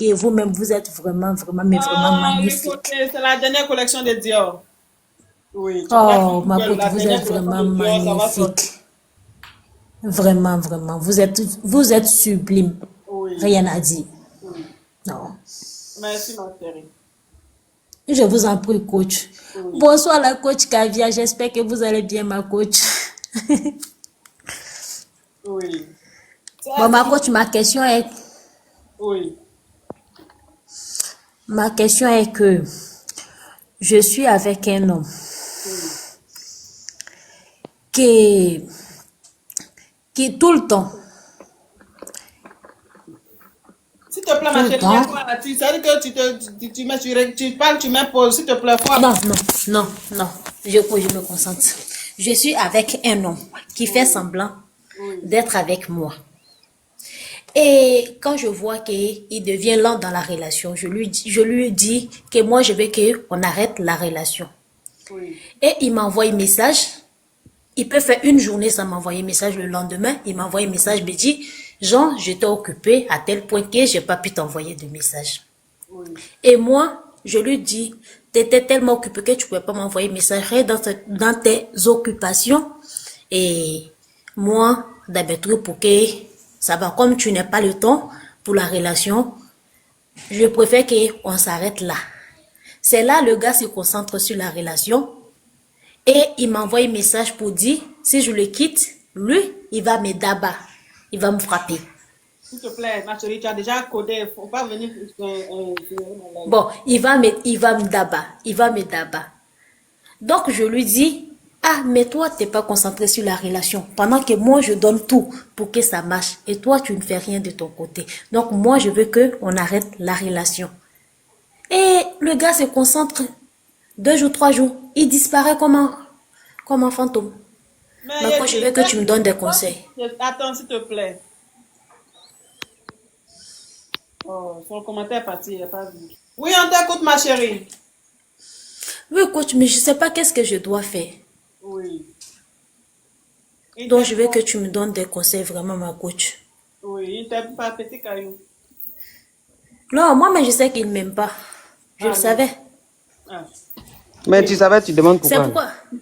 que vous-même, vous êtes vraiment, vraiment, mais vraiment Ah, le magnifique. côté, c'est la dernière collection de Dior. Oui, tu tapes sur Oh, ma Google, coach, la vous dernière êtes collection vraiment de Dior, ça va sortir. magnifique. Vraiment, vraiment. Vous êtes sublime. Oui, Rien à dire. oui. Non. Merci, ma chérie. Je vous en prie, coach. Oui, Bonsoir, la coach Kavia. J'espère que vous allez bien, ma coach. oui. Bon, Ça, ma coach, oui. ma question est que je suis avec un homme Oui. qui, qui tout le temps, S'il te plaît, tout ma le chérie, il y a temps, quoi là-dessus? Ça veut dire que tu parles, tu m'imposes. S'il te plaît, non, fois. non, non, non, je me concentre. Je suis avec un homme qui fait Oui, semblant oui, d'être avec moi. Et quand je vois qu'il devient lent dans la relation, je lui dis que moi, je veux qu'on arrête la relation. oui. Et il m'envoie un message. Il peut faire une journée sans m'envoyer un message. Le lendemain, il m'envoie un message, me dit, Jean, j'étais occupé à tel point que j'ai pas pu t'envoyer de message. Oui. Et moi, je lui dis, tu étais tellement occupé que tu pouvais pas m'envoyer un message dans tes occupations. Et moi, d'habitude, pour que ça va, comme tu n'as pas le temps pour la relation, je préfère qu'on s'arrête là. C'est là, le gars se concentre sur la relation et il m'envoie un message pour dire, si je le quitte, lui, il va me d'abat, il va me frapper. S'il te plaît, ma chérie, tu as déjà codé. Il ne faut pas venir mon live. Bon, il va me d'abat, il va me d'abat. Donc, je lui dis, ah, mais toi, tu n'es pas concentré sur la relation. Pendant que moi, je donne tout pour que ça marche. Et toi, tu ne fais rien de ton côté. Donc, moi, je veux qu'on arrête la relation. Et le gars se concentre 2 jours, 3 jours. Il disparaît comme un fantôme. Mais Maintenant, je veux que tu me donnes des conseils. attends, s'il te plaît. Oh, son commentaire est parti, il n'a pas vu. Oui, on t'écoute, ma chérie. Oui, coach, mais je ne sais pas qu'est-ce que je dois faire. Oui. Il Donc, t'aime je veux pas. que tu me donnes des conseils, vraiment, ma coach. Oui, il t'aime pas, petit caillou. Non, moi, mais je sais qu'il ne m'aime pas. Je le Ah oui. savais. Ah. Mais tu Oui. savais, tu demandes C'est pourquoi. pourquoi.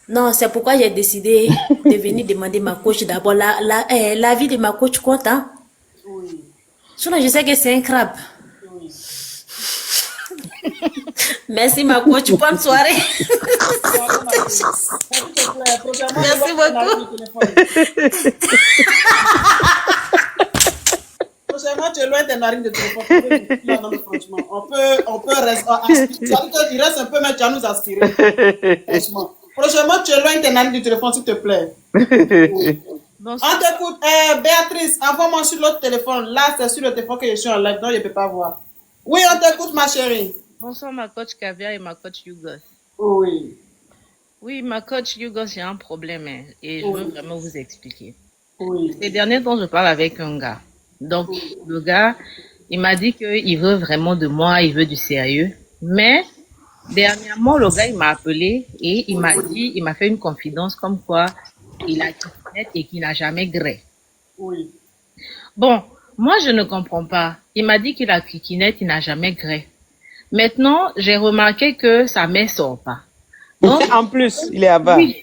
Non, c'est pourquoi j'ai décidé de venir demander ma coach d'abord. La vie de ma coach compte, hein. Oui. Sinon, je sais que c'est un crabe. Oui. Merci, ma coach. Bonne soirée. Soirée, ma chérie. Mais s'il te plaît, prochainement, Merci éloigne ton mari beaucoup. du téléphone. Prochainement, tu éloignes tes narines de téléphone. Non, mais franchement, on peut aspirer. Ça veut dire qu'il reste un peu, mais tu vas nous aspirer. Franchement. Prochainement, tu éloignes tes narines du téléphone, s'il te plaît. Oui. On Bonsoir. t'écoute. Béatrice, envoie-moi sur l'autre téléphone. Là, c'est sur le téléphone que je suis en live, donc je ne peux pas voir. Oui, on t'écoute, ma chérie. Bonsoir, ma coach Kavia et ma coach Yugos. Oui. Oui, ma coach Yugos, j'ai un problème hein, et je veux Oui. vraiment vous expliquer. Oui. Ces derniers temps, je parle avec un gars. Donc, Oui. le gars, il m'a dit qu'il veut vraiment de moi, il veut du sérieux. Mais, dernièrement, le gars, il m'a appelé et il m'a dit, il m'a fait une confidence comme quoi il a net et qu'il n'a jamais gré. Oui. Bon, moi, je ne comprends pas. Il m'a dit qu'il a kikinette, il n'a jamais gré. Maintenant, j'ai remarqué que sa mère sort pas. Donc, En plus, il est avare. oui,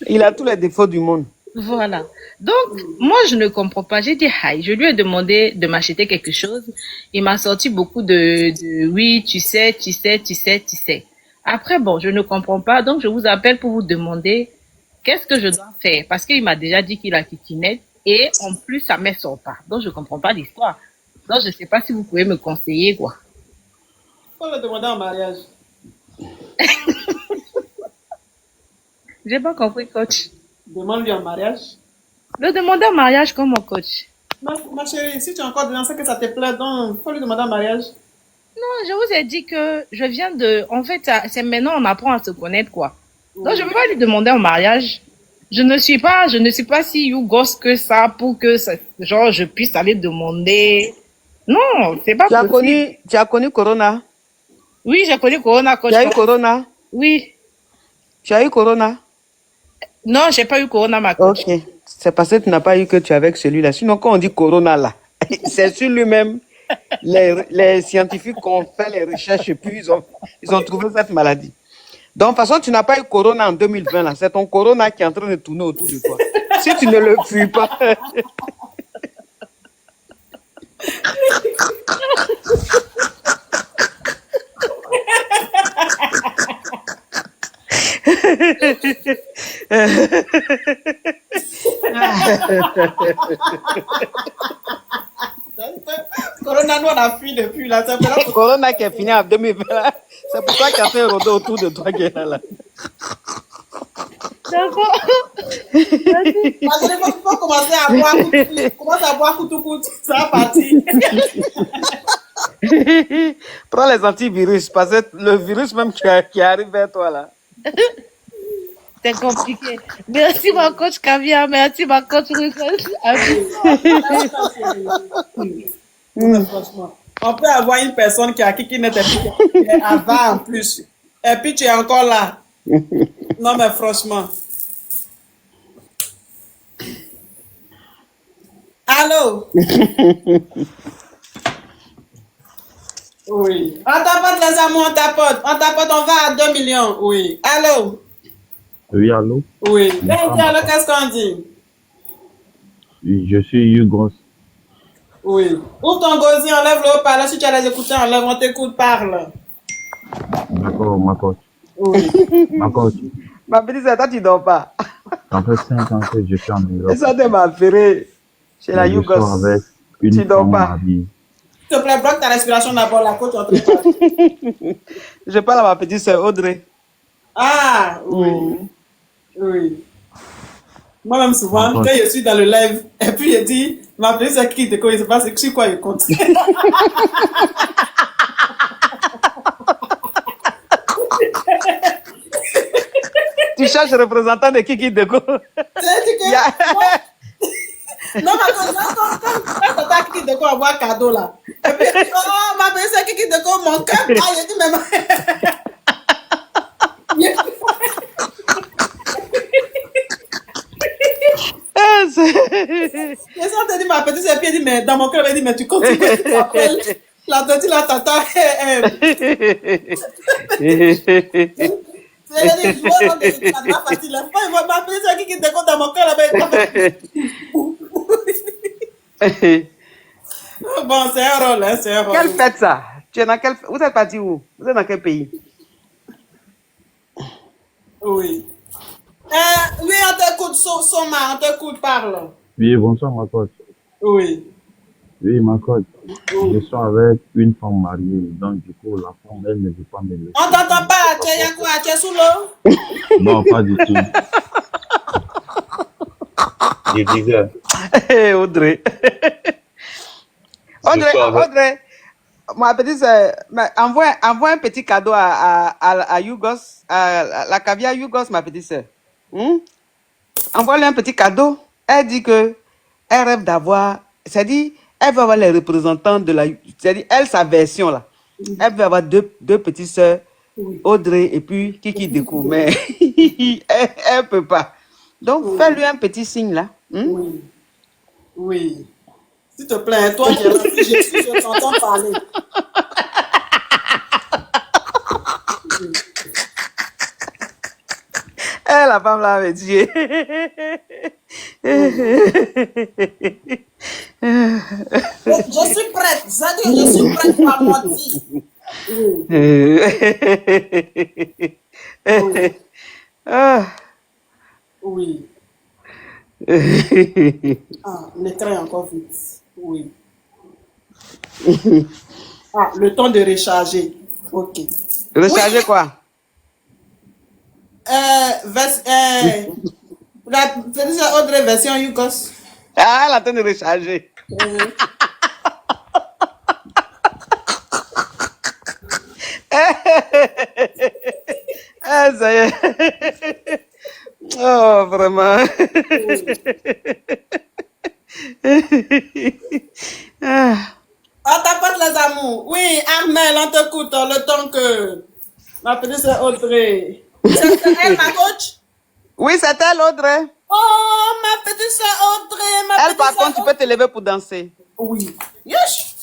Il a tous les défauts du monde. voilà. Donc, moi, je ne comprends pas. J'ai dit, hi. Je lui ai demandé de m'acheter quelque chose. Il m'a sorti beaucoup de oui, tu sais, tu sais, tu sais, tu sais. Après, bon, je ne comprends pas. Donc, je vous appelle pour vous demander qu'est-ce que je dois faire. Parce qu'il m'a déjà dit qu'il a kikinette et en plus, sa mère sort pas. Donc, je comprends pas l'histoire. Donc, je sais pas si vous pouvez me conseiller, quoi. Faut le demander en mariage. J'ai pas compris, coach. Demande-lui en mariage. Le demander en mariage comme mon coach. Ma chérie, si tu as encore dedans, c'est que ça te plaît, donc faut lui demander en mariage. Non, je vous ai dit que je viens de... En fait, c'est maintenant on apprend à se connaître, quoi. Donc, je ne Oui. peux pas lui demander en mariage. Je ne suis pas si you gosse que ça pour que, genre, je puisse aller demander. Non, c'est pas possible. Tu as connu Corona? Oui, j'ai connu Corona, coach. Tu as eu Corona? Oui. Tu as eu Corona? Non, j'ai pas eu Corona, ma coach. Ok. C'est parce que tu n'as pas eu que tu es avec celui-là. Sinon, quand on dit Corona là, C'est sur lui-même. Les scientifiques ont fait les recherches et puis ils ont trouvé cette maladie. Donc, de toute façon, tu n'as pas eu corona en 2020, là. C'est ton corona qui est en train de tourner autour de toi. Si tu ne le fuis pas. Corona, nous, on a fui depuis là. C'est Le corona qui est fini en 2020, là. C'est pour toi qui a fait un rôde autour de toi qui est là. D'accord. Vas-y. parce que il faut commencer à boire commence à boire coûte, ça va partir. Prends les antivirus, parce que le virus même qui arrive vers toi là. C'est compliqué. Merci ma coach Caviar, merci ma coach Rufus. Franchement, on peut avoir une personne qui n'était plus qui est avant en plus. Et puis tu es encore là. Non mais franchement. Allô? Oui. On tapote les amours, on tapote, on va à 2 millions. Oui. Allô? Oui, allô? Oui. Allô, qu'est-ce qu'on dit? Oui, je suis Hugo. Oui. Ouvre ton gosier, enlève le haut-parleur. Si tu as les écouteurs, enlève, on t'écoute, parle. D'accord, ma coach. Oui. Ma coach, Ma petite sœur, toi tu dors pas. ça fait 5 ans que je suis en Europe. Ça te m'a ferré. Chez la Et je sors Yougos. avec Tu une dors femme pas. mariée. S'il te plaît, bloque ta respiration d'abord, la coach en train de parler. Je parle à ma petite sœur Audrey. Ah, oui. Oui. Moi-même, souvent, Encore. quand je suis dans le live, et puis je dis, ma petite sœur qui te connaît, c'est pas sur quoi je compte. Tu cherches représentant de Kiki Deco. C'est-à-dire que, Ya- non, ma quand t'as qui de quoi avoir cadeau là. Et puis, oh, ma petite sœur qui de quoi mon cœur. Ah, je dis, mais Ah, c'est- Et ça, on te dit, ma petite sœur, puis elle dit, mais dans mon cœur, elle dit, mais tu continues, tu t'appelles. La petite, la tata, c'est-à-dire, je vois dans des trucs, ça va facile. La fois, ma petite sœur qui de quoi dans mon cœur, bon, c'est un rôle, hein, c'est un rôle. Quelle fête ça? Tu es dans quelle... Vous êtes parti où? Vous êtes dans quel pays? Oui. Oui, on t'écoute, Soma, on t'écoute, parle. Oui, bonsoir, ma coach. Oui. Oui, ma coach. Je suis avec une femme mariée. Donc, du coup, la femme, elle ne veut pas me laisser. On t'entend pas, tu es quoi? Tu es sous l'eau? Non, pas du tout. Je disais, Hey, Audrey. je suis avec... Audrey, ma petite sœur, envoie un petit cadeau à Yougos, à la caviar Yougos, ma petite sœur. Envoie-lui un petit cadeau. Elle dit que elle rêve d'avoir, c'est-à-dire, elle veut avoir les représentants de la, c'est-à-dire, elle, sa version là. Elle veut avoir deux petites sœurs, Audrey et puis Kiki Deco, mais elle peut pas. Donc, fais-lui un petit signe là. Oui. Oui. S'il te plaît, toi qui es là, si je t'entends parler. La femme là avait dit. Je suis prête. C'est-à-dire, je suis prête par moitié. Oui. Ah. Oui. Ah, l'écran est encore vite. Oui. Ah, le temps de recharger. Ok. Recharger quoi? La petite Audrey version Yugos. Ah, elle attend de recharger. Ah, ça y est. Oh, vraiment. Ah. On t'apporte les amours. Oui, Armel, on t'écoute le temps que ma petite sœur Audrey. C'est elle, ma coach? Oui, c'est elle, Audrey. Oh, ma petite sœur Audrey, ma Elle, petite par sœur contre, tu peux te lever pour danser. Oui. Yes.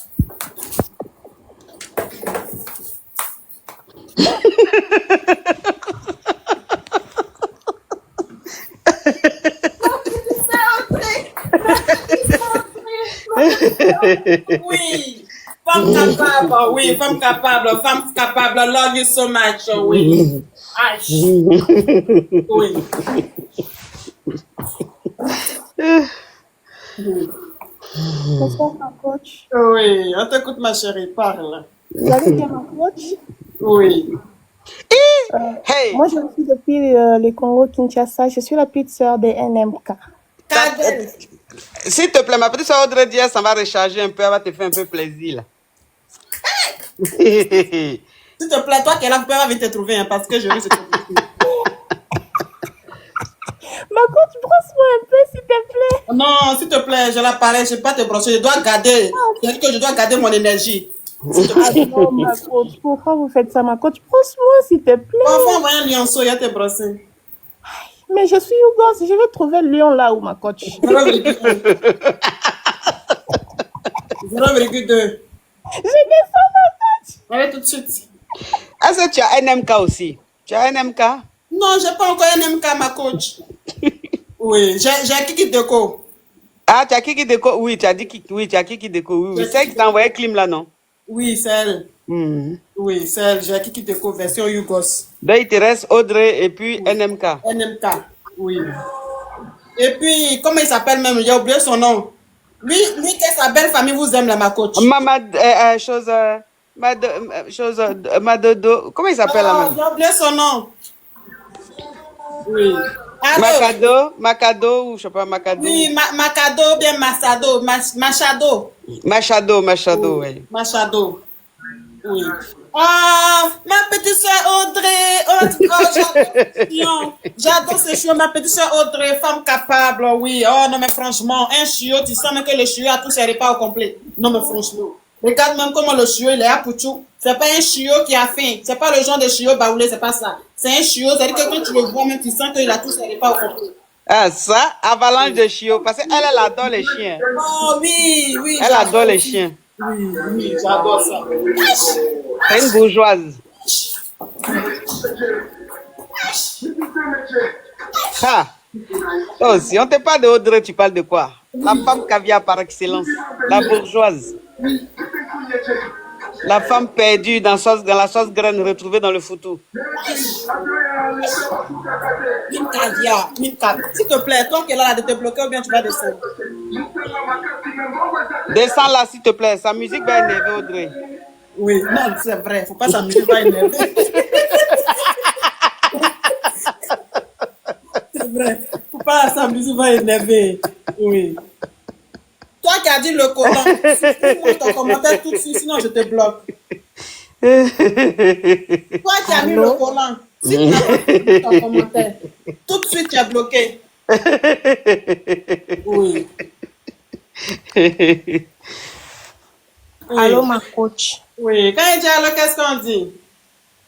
Oui. Femme capable. Love you so much, oui. Aïe. Oui. Bonsoir, ma coach. Oui, on t'écoute, ma chérie, parle. Vous allez bien, ma coach? Oui. Hey, Moi, je suis depuis le Congo-Kinshasa. Je suis la petite sœur des NMK. Cadel. s'il te plaît, ma petite soeur Audrey Diaz, ça va recharger un peu, elle va te faire un peu plaisir. Là. S'il te plaît, toi qui es là, vous pouvez venir te trouver, hein, parce que je risque de te Ma coach, brosse-moi un peu, s'il te plaît. Non, s'il te plaît, je l'appareil, je ne vais pas te brosser, je dois garder. C'est-à-dire que je dois garder mon énergie. S'il te Ah plaît. non, ma coach, pourquoi vous faites ça, ma coach? Brosse-moi, s'il te plaît. On va envoyer un lionceau, il va te brosser. Mais je suis Yougos, je vais trouver le lion là où, ma coach. 0,1. 0,2. Je descends, ma coach. Allez tout de suite. Est-ce que tu as NMK aussi? Tu as NMK? Non, je n'ai pas encore un MK, ma coach. Oui, j'ai Kiki Deco. Ah, tu as Kiki Deco? Oui, tu as dit Kiki, oui, tu as Kiki Deco. Oui, oui. C'est elle qui t'a envoyé Clim là, non? Oui, c'est elle. Mhm. Oui, c'est elle. J'ai Kiki Deco version Yougos. Donc, il te reste Audrey et puis NMK. NMK. Oui. Et puis, comment il s'appelle même? J'ai oublié son nom. Lui que sa belle famille vous aime, là, ma coach. Madodo. Comment il s'appelle là, Ah, même? j'ai oublié son nom. Oui. Macado, ou je sais pas, Macado. Oui, Macado, bien Machado. Machado, Oui. oui. Machado. Oui. Ah, ma petite soeur Audrey. J'adore ce chiot. Ma petite soeur Audrey, femme capable, oui. Oh, non, mais franchement, un chiot, tu sens même que le chiot a tous ses repas au complet. Non, mais franchement. Regarde même comment le chiot, il est à Pouchou. C'est pas un chiot qui a faim. C'est pas le genre de chiot baoulé, c'est pas ça. C'est un chiot, c'est-à-dire que quand tu le vois, même tu sens qu'il a tous ses repas au complet. Ah, ça, avalanche de chiots. Parce qu'elle, elle adore les chiens. Oh, oui, oui. Elle adore les chiens. Oui, j'adore ça. C'est une bourgeoise. Ah. Oh, si on te parle de Audrey, tu parles de quoi? La femme caviar par excellence. La bourgeoise. La femme perdue dans la sauce graine retrouvée dans le foutou. Mine caviar. S'il te plaît, toi qui es là de te bloquer ou bien tu vas descendre. Descends là, s'il te plaît. Sa musique va énerver Audrey. Oui, non, c'est vrai. Faut pas s'amuser, va énerver. C'est vrai. Faut pas s'amuser, va énerver. Oui. Toi qui as dit le Coran, moi ton commentaire tout de suite, sinon je te bloque. Toi qui as mis le Coran, si tu n'as pas mis ton commentaire, tout de suite tu es bloqué. Oui. Allô, ma coach. Oui. Quand il dit alors, qu'est-ce qu'on dit?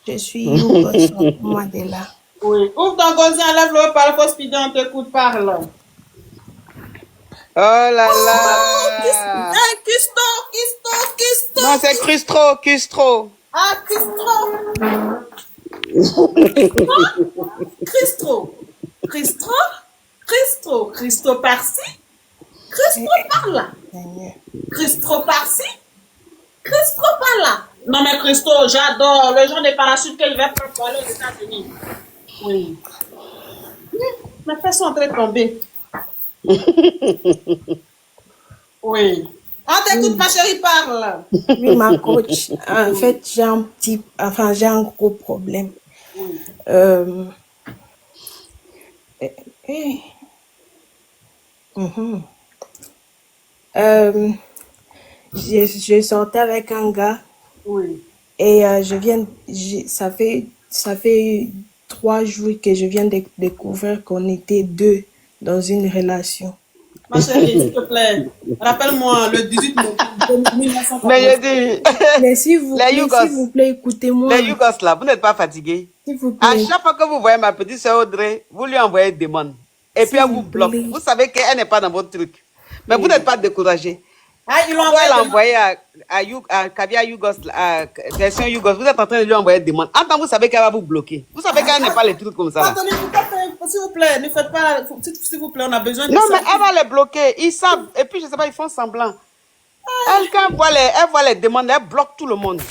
Je suis Yougos, Mandela. Oui. Ouvre ton gosier, enlève le haut-parleur, faut speeder, on t'écoute, parle. Oh là là. Christo. Non, c'est Cristro. Ah, Christo par-ci, Christo par-là. Christo par-ci, Christo par-là. Non, mais Christo, j'adore. Le genre de parachute qu'il va faire pour aller aux États-Unis. Oui. Mes fesses sont en train de tomber. Oui. On t'écoute, ma chérie, parle. Oui, ma coach. En fait, j'ai un gros problème. Je sortais avec un gars Oui. et ça fait 3 jours que je viens de découvrir qu'on était 2 dans une relation. Ma chérie, s'il te plaît, rappelle-moi le 18 novembre 1940. Mais je dis, Mais s'il vous plaît, écoutez-moi. les Yougos là, vous n'êtes pas fatigués? S'il vous À plaît. chaque fois que vous voyez ma petite soeur Audrey, vous lui envoyez des demandes. Et puis elle vous bloque. Vous savez qu'elle n'est pas dans votre truc. Mais vous n'êtes pas découragés. Ah, ils l'ont On doit envoyé demain. l'envoyer à Kavia Yougos, version Yougos. Vous êtes en train de lui envoyer des demandes. En temps, vous savez qu'elle va vous bloquer. Vous savez qu'elle n'est pas les trucs comme ça. Là. Attendez, faut pas faire, s'il vous plaît, ne faites pas, s'il vous plaît, on a besoin de Non, ça. mais elle va les bloquer. Ils savent. Et puis, je sais pas, ils font semblant. Elle, quand elle voit les demandes, elle bloque tout le monde.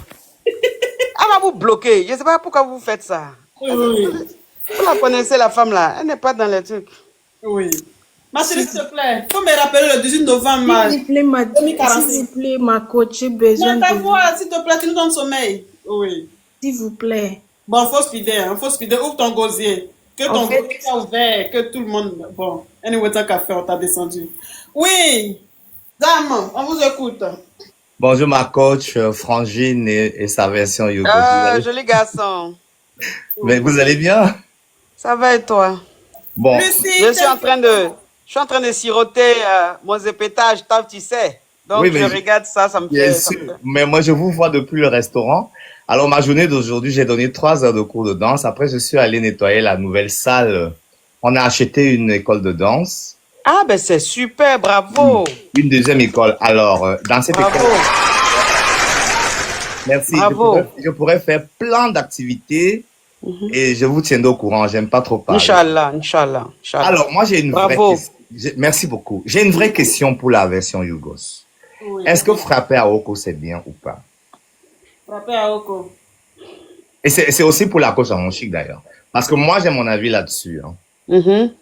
Elle va vous bloquer. Je ne sais pas pourquoi vous faites ça. Oui, oui, Vous la connaissez, la femme là. Elle n'est pas dans les trucs. oui. Ma chérie, s'il te plaît, faut me rappeler le 18 novembre. S'il vous plaît, s'il vous plaît, ma coach, j'ai besoin Mais ta de vous. voix, s'il te plaît, tu nous donnes sommeil. Oui. S'il vous plaît. Bon, faut speeder, hein, faut speeder. Ouvre ton gosier. Que ton En fait- gosier soit ouvert, que tout le monde. Bon, anyway, tant qu'à faire, on t'a descendu. Oui, dame, on vous écoute. Bonjour ma coach Frangine et sa version yoga. Joli garçon. Mais vous allez bien? Ça va et toi? Bon, Lucie, Je suis en train de siroter mon zépétage, tant tu sais. Donc, Oui, mais je regarde ça, ça me bien fait... ça me sûr. fait- Mais moi je vous vois depuis le restaurant. Alors ma journée d'aujourd'hui, j'ai donné 3 heures de cours de danse. Après, je suis allé nettoyer la nouvelle salle. On a acheté une école de danse, Ah, ben c'est super, bravo. une deuxième école. Alors, dans cette Bravo. école, merci. Bravo. Je pourrais faire plein d'activités et je vous tiendrai au courant. J'aime pas trop parler. Inch'Allah, Inch'Allah, Inch'Allah. Alors, moi, j'ai une vraie Bravo. question. Merci beaucoup. J'ai une vraie question pour la version Yougos. Oui. Est-ce que frapper à Oko, c'est bien ou pas? Frapper à Oko. Et c'est aussi pour la coach à mon chic d'ailleurs. Parce que moi, j'ai mon avis là-dessus. Hein. Mhm.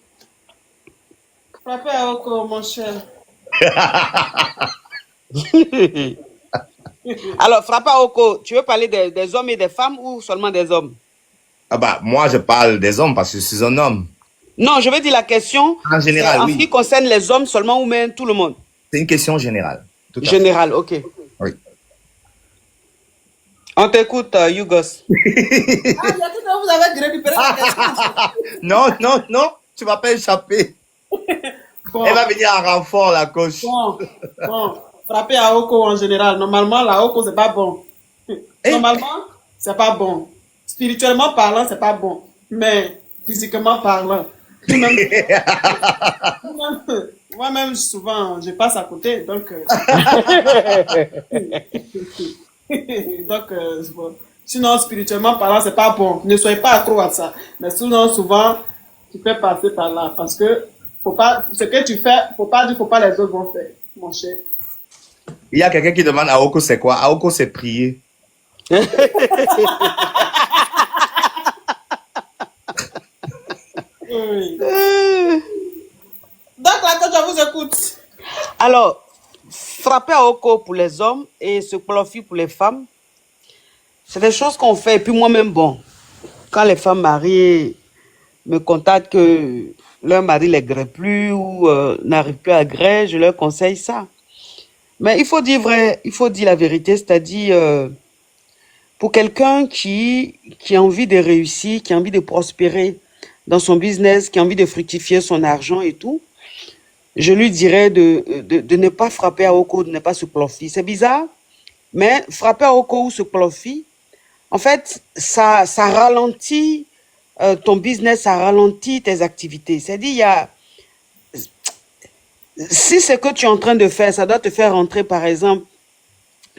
Frapper à Oko, mon cher. Alors, Frappa Oko, tu veux parler des hommes et des femmes ou seulement des hommes? Ah bah, moi, je parle des hommes parce que je suis un homme. Non, je veux dire la question. En général, en oui. ce qui concerne les hommes seulement ou même tout le monde? C'est une question générale. Tout à fait. Général, ok. Oui. On t'écoute, Yougos. Ah, il y a tout à vous avez récupéré la question. Non, non, non, tu vas pas échapper. Bon, Elle va venir en renfort, la coach. bon. Frapper à Oko en général. Normalement, la Oko, c'est pas bon. Normalement, c'est pas bon. Spirituellement parlant, c'est pas bon. Mais physiquement parlant, moi-même, souvent, je passe à côté. Donc, c'est bon. Sinon, spirituellement parlant, c'est pas bon. Ne soyez pas accro à ça. Mais sinon, souvent, tu peux passer par là. Parce que ce que tu fais, faut pas dire, faut pas les autres vont faire, mon cher. Il y a quelqu'un qui demande à Oko, c'est quoi? À Oko, c'est prier. Oui. Donc, la coach, je vous écoute. Alors, frapper à Oko pour les hommes et se clofi pour les femmes, c'est des choses qu'on fait. Et puis moi-même, bon, quand les femmes mariées me contactent que leur mari les grée plus ou n'arrive plus à gré, je leur conseille ça. Mais il faut dire vrai, il faut dire la vérité, c'est-à-dire pour quelqu'un qui a envie de réussir, qui a envie de prospérer dans son business, qui a envie de fructifier son argent et tout, je lui dirais de ne pas frapper à Oko, de ne pas se clofi. C'est bizarre, mais frapper à Oko ou se clofi, en fait, ça ralentit ton business, ça ralentit tes activités. C'est-à-dire, si ce que tu es en train de faire, ça doit te faire rentrer, par exemple,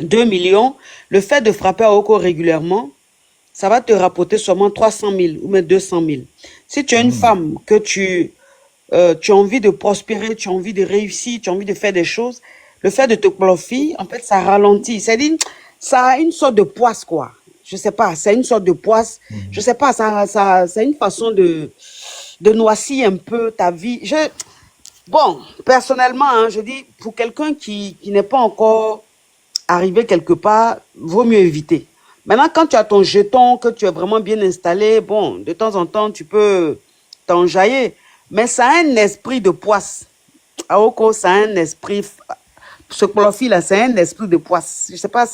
2 millions, le fait de frapper à Oko régulièrement, ça va te rapporter seulement 300 000 ou même 200 000. Si tu es une femme, que tu as envie de prospérer, tu as envie de réussir, tu as envie de faire des choses, le fait de te clofi, en fait, ça ralentit. C'est-à-dire, ça a une sorte de poisse, quoi. Je sais pas, c'est une sorte de poisse. Je sais pas, c'est une façon de noircir un peu ta vie. Bon, personnellement, hein, je dis, pour quelqu'un qui n'est pas encore arrivé quelque part, vaut mieux éviter. Maintenant, quand tu as ton jeton, que tu es vraiment bien installé, bon, de temps en temps, tu peux t'enjailler. Mais ça a un esprit de poisse. Aoko, ça a un esprit... Ce clofi là, c'est un esprit de poisse. Je sais pas,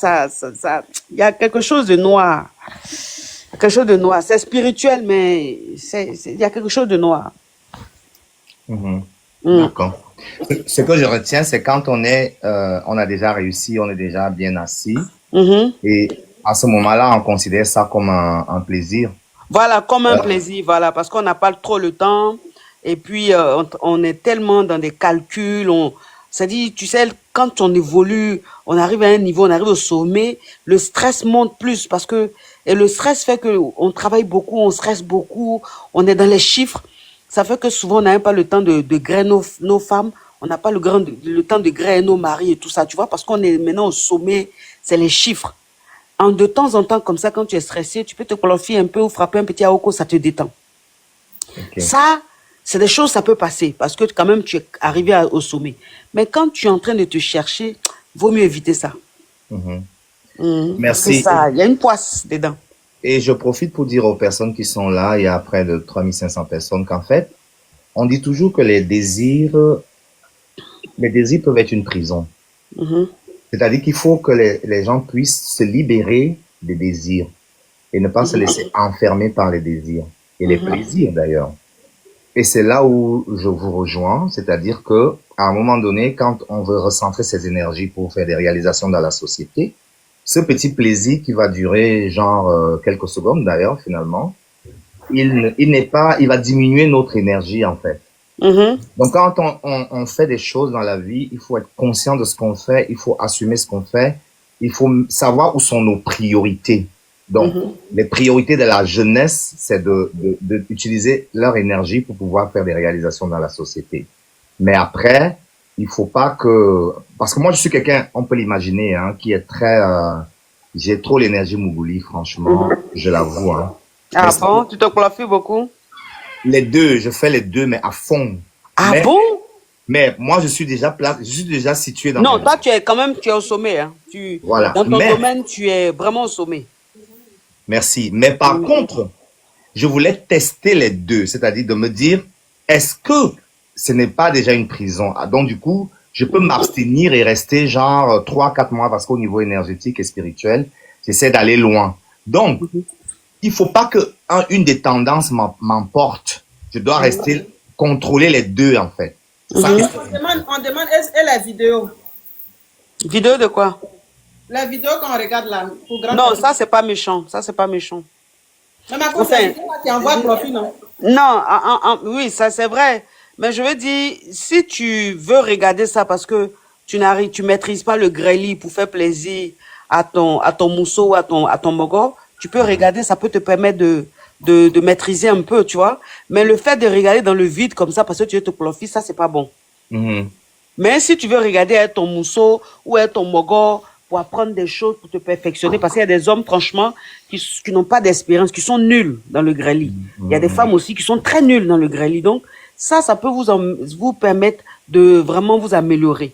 il y a quelque chose de noir. Quelque chose de noir. C'est spirituel, mais il y a quelque chose de noir. D'accord. Ce que je retiens, c'est quand on a déjà réussi, on est déjà bien assis. Et à ce moment-là, on considère ça comme un plaisir. Voilà, comme un plaisir, voilà, parce qu'on n'a pas trop le temps. Et puis, on est tellement dans des calculs, C'est-à-dire, tu sais, quand on évolue, on arrive à un niveau, on arrive au sommet, le stress monte plus parce que, et le stress fait que on travaille beaucoup, on stresse beaucoup, on est dans les chiffres. Ça fait que souvent, on n'a même pas le temps de griller nos femmes, on n'a pas le temps de griller nos maris et tout ça, tu vois, parce qu'on est maintenant au sommet, c'est les chiffres. De temps en temps, comme ça, quand tu es stressé, tu peux te qualifier un peu ou frapper un petit aoko, ça te détend. Ok. Ça, c'est des choses, ça peut passer parce que quand même, tu es arrivé au sommet. Mais quand tu es en train de te chercher, vaut mieux éviter ça. Mhm. Parce que Merci. ça, il y a une poisse dedans. Et je profite pour dire aux personnes qui sont là, il y a près de 3500 personnes, qu'en fait, on dit toujours que les désirs peuvent être une prison. Mhm. C'est-à-dire qu'il faut que les gens puissent se libérer des désirs et ne pas se laisser enfermer par les désirs et les plaisirs d'ailleurs. Et c'est là où je vous rejoins, c'est-à-dire que à un moment donné, quand on veut recentrer ses énergies pour faire des réalisations dans la société, ce petit plaisir qui va durer genre quelques secondes d'ailleurs finalement, il va diminuer notre énergie en fait. Mhm. Donc quand on fait des choses dans la vie, il faut être conscient de ce qu'on fait, il faut assumer ce qu'on fait, il faut savoir où sont nos priorités. Donc, les priorités de la jeunesse, c'est d'utiliser leur énergie pour pouvoir faire des réalisations dans la société. Mais après, il faut pas que... Parce que moi, je suis quelqu'un, on peut l'imaginer, hein, qui est très... j'ai trop l'énergie Mougouli, franchement, je l'avoue. Hein. Ah Mais bon, tu te qualifies beaucoup? les deux, je fais les deux, mais à fond. Ah mais, bon? Mais moi, je suis déjà situé dans... Non, toi, tu es au sommet. Hein. Voilà. Dans ton domaine, tu es vraiment au sommet. Merci. Mais par contre, je voulais tester les deux, c'est-à-dire de me dire, est-ce que ce n'est pas déjà une prison? Donc, du coup, je peux m'abstenir et rester genre 3-4 mois parce qu'au niveau énergétique et spirituel, j'essaie d'aller loin. Donc, il faut pas que une des tendances m'emporte. Je dois rester, contrôler les deux, en fait. C'est ça que On demande, et la vidéo? Vidéo de quoi? La vidéo qu'on regarde là. Pour grand Non, ça, c'est pas méchant. Ça, c'est pas méchant. Mais ma copine, la vidéo là, tu envoies profil, non? Non, oui, ça, c'est vrai. Mais je veux dire, si tu veux regarder ça parce que tu maîtrises pas le greli pour faire plaisir à ton mousseau ou à ton mogo, tu peux regarder, ça peut te permettre de maîtriser un peu, tu vois. Mais le fait de regarder dans le vide comme ça parce que tu veux te cloffer, ça, c'est pas bon. Mais si tu veux regarder à ton mousseau ou à ton mogo pour apprendre des choses, pour te perfectionner, parce qu'il y a des hommes, franchement, qui n'ont pas d'expérience, qui sont nuls dans le greli. Il y a des femmes aussi qui sont très nulles dans le greli. Donc, ça peut vous permettre de vraiment vous améliorer.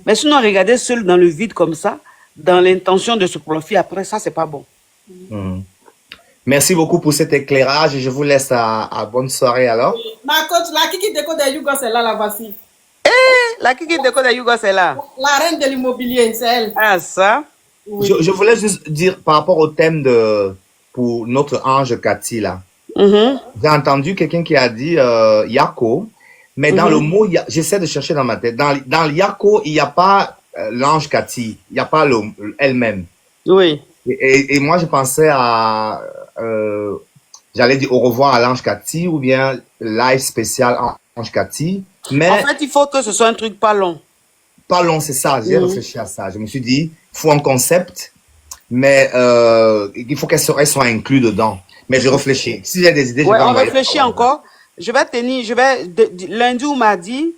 Mais sinon, regarder seul dans le vide comme ça, dans l'intention de se profiter après, ça, c'est pas bon. Merci beaucoup pour cet éclairage et je vous laisse à bonne soirée alors. Ma coach, la Kiki Déco de Yougo, c'est là, la voici. La Kiki Déco de Yougo, c'est là. La reine de l'immobilier, c'est elle. Ah, ça? Oui. Je voulais juste dire par rapport au thème pour notre ange Cathy là. J'ai entendu quelqu'un qui a dit Yako, mais dans le mot, j'essaie de chercher dans ma tête. Dans Yako, il n'y a pas l'ange Cathy, il n'y a pas elle-même. Oui. Et moi, je pensais à, j'allais dire au revoir à l'ange Cathy ou bien live spécial ange Cathy. Mais en fait, il faut que ce soit un truc pas long. Pas long, c'est ça. J'ai réfléchi à ça. Je me suis dit, il faut un concept, mais il faut qu'elle soit inclue dedans. Mais je réfléchis. Si j'ai des idées, je vais on réfléchit encore. Lundi ou mardi,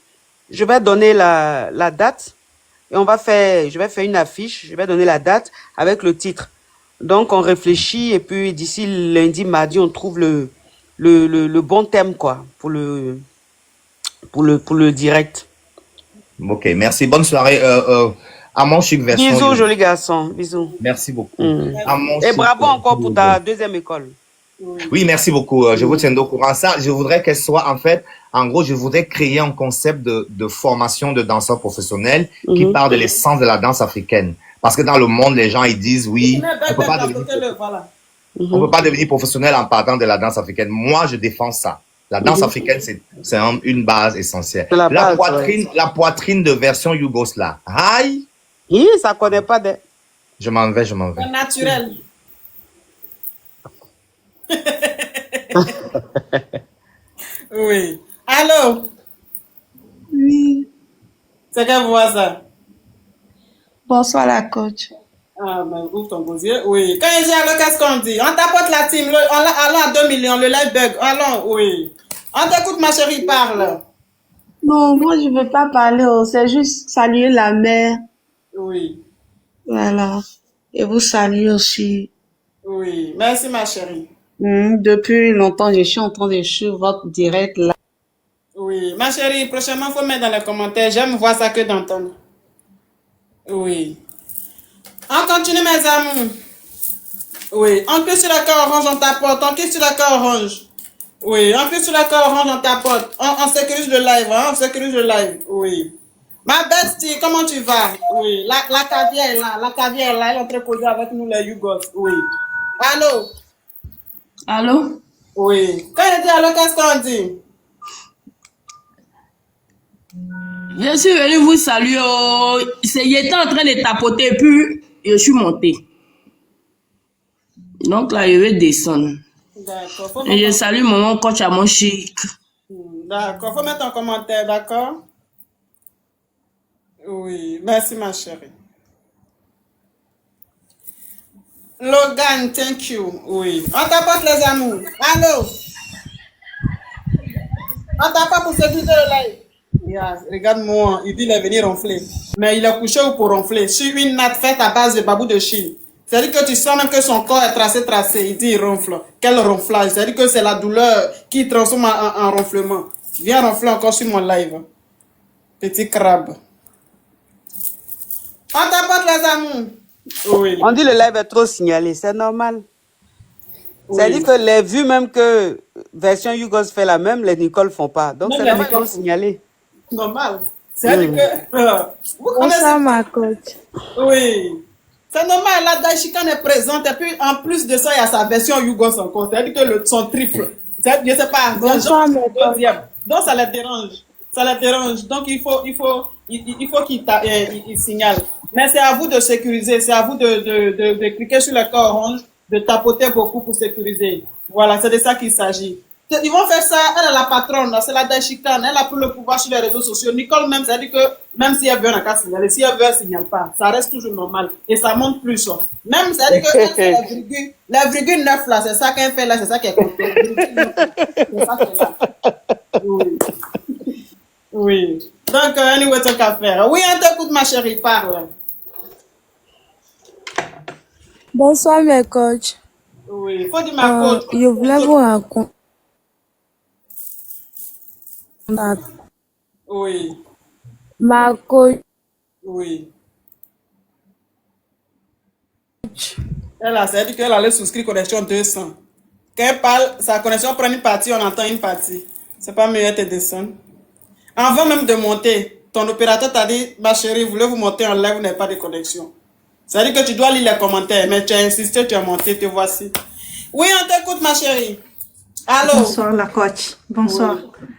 je vais donner la date et je vais faire une affiche. Je vais donner la date avec le titre. Donc, on réfléchit et puis d'ici lundi, mardi, on trouve le bon thème, quoi, pour le direct. Ok, merci. Bonne soirée. À mon chic version. Bisous, joli garçon. Bisous. Merci beaucoup. Et bravo encore pour ta deuxième école. Oui, merci beaucoup. Je vous tiens au courant. Ça, je voudrais qu'elle soit, en fait, en gros, je voudrais créer un concept de formation de danseurs professionnels qui parle de l'essence de la danse africaine. Parce que dans le monde, les gens, ils disent, oui, on peut pas devenir professionnel en partant de la danse africaine. Moi, je défends ça. La danse africaine, c'est une base essentielle. La poitrine de version yougoslave. Aïe! Ça connaît pas de... Je m'en vais. C'est naturel. Oui. Allô? Oui. C'est quelle voix ça? Bonsoir la coach. Ah, ben, ouvre ton gosier. Oui. Quand il dit allô, qu'est-ce qu'on dit? On tapote la team. Allons à 2 millions, le live bug. Allons, oui. On t'écoute, ma chérie, parle. Non, moi je veux pas parler, c'est juste saluer la mère. Oui. Voilà. Et vous saluer aussi. Oui. Merci, ma chérie. Depuis longtemps, je suis en train de suivre votre direct là. Oui. Ma chérie, prochainement, faut mettre dans les commentaires. J'aime voir ça que d'entendre. Oui. On continue, mes amours. Oui. On clique sur la carte orange, on tapote. On clique sur la carte orange. Oui. On clique sur la carte orange, on tapote. On sécurise le live, hein. On sécurise le live. Oui. Ma bestie, comment tu vas? Oui. La cavière est là. La cavière est là. Elle est en train de causer avec nous, les Yougos. Oui. Allô? Allô? Oui. Quand il dit allô, qu'est-ce qu'on dit? Je suis venu vous saluer. J'étais en train de tapoter, puis je suis monté. Donc là, je vais descendre. D'accord. Faut Et je mettre salue mon coach à mon chic. D'accord. Faut mettre un commentaire, d'accord? Oui. Merci, ma chérie. Logan, thank you. Oui. On tapote les amours. Allô? On tapote pour sécuriser le live. Yeah, regarde-moi, il dit qu'il est venu ronfler. Mais il est couché pour ronfler sur une natte faite à base de babou de Chine. C'est-à-dire que tu sens même que son corps est tracé. Il dit il ronfle. Quel ronflage. C'est-à-dire que c'est la douleur qui transforme en ronflement. Viens ronfler encore sur mon live. Petit crabe. On tapote les amours. Oui. On dit le live est trop signalé, c'est normal. Oui. C'est-à-dire que les vues même que version Yougos fait la même, les Nicole font pas. Donc Même c'est les normal Nicole de signaler. Normal. C'est-à-dire que... vous connaissez... Bonsoir ma coach. Oui. C'est normal, la Daishikan est présente et puis en plus de ça, il y a sa version Yougos encore. C'est-à-dire que son triple. Je sais pas. Bonsoir mes coach. Deuxième. Donc ça les dérange. Ça les dérange. Donc il faut qu'il signale. Mais c'est à vous de sécuriser. C'est à vous de cliquer sur le corps orange, de tapoter beaucoup pour sécuriser. Voilà, c'est de ça qu'il s'agit. Ils vont faire ça, elle est la patronne, c'est la Daishikan, elle a pris le pouvoir sur les réseaux sociaux. Nicole même, ça dit que même si elle veut, elle n'a qu'à signaler. Si elle veut, elle ne signale pas. Ça reste toujours normal. Et ça monte plus. Même, ça dit que elle fait la virgule 9 là, c'est ça qu'elle fait là, c'est ça qu'elle compte. C'est ça qu'elle a. Oui. Oui. Donc, anyway, c'est qu'à faire. Oui, on t'écoute, ma chérie, parle. Bonsoir mes coachs. Oui, il faut dire ma coach. Je voulais vous raconter. Oui. Ma coach. Oui. Elle a dit qu'elle allait souscrire connexion 200. Quand elle parle, sa connexion prend une partie, on entend une partie. C'est pas mieux de descendre. Avant même de monter, ton opérateur t'a dit, ma chérie, voulez-vous monter en live, vous n'avez pas de connexion. Ça veut dire que tu dois lire les commentaires, mais tu as insisté, tu as monté, te voici. Oui, on t'écoute, ma chérie. Allô? Bonsoir, la coach. Bonsoir.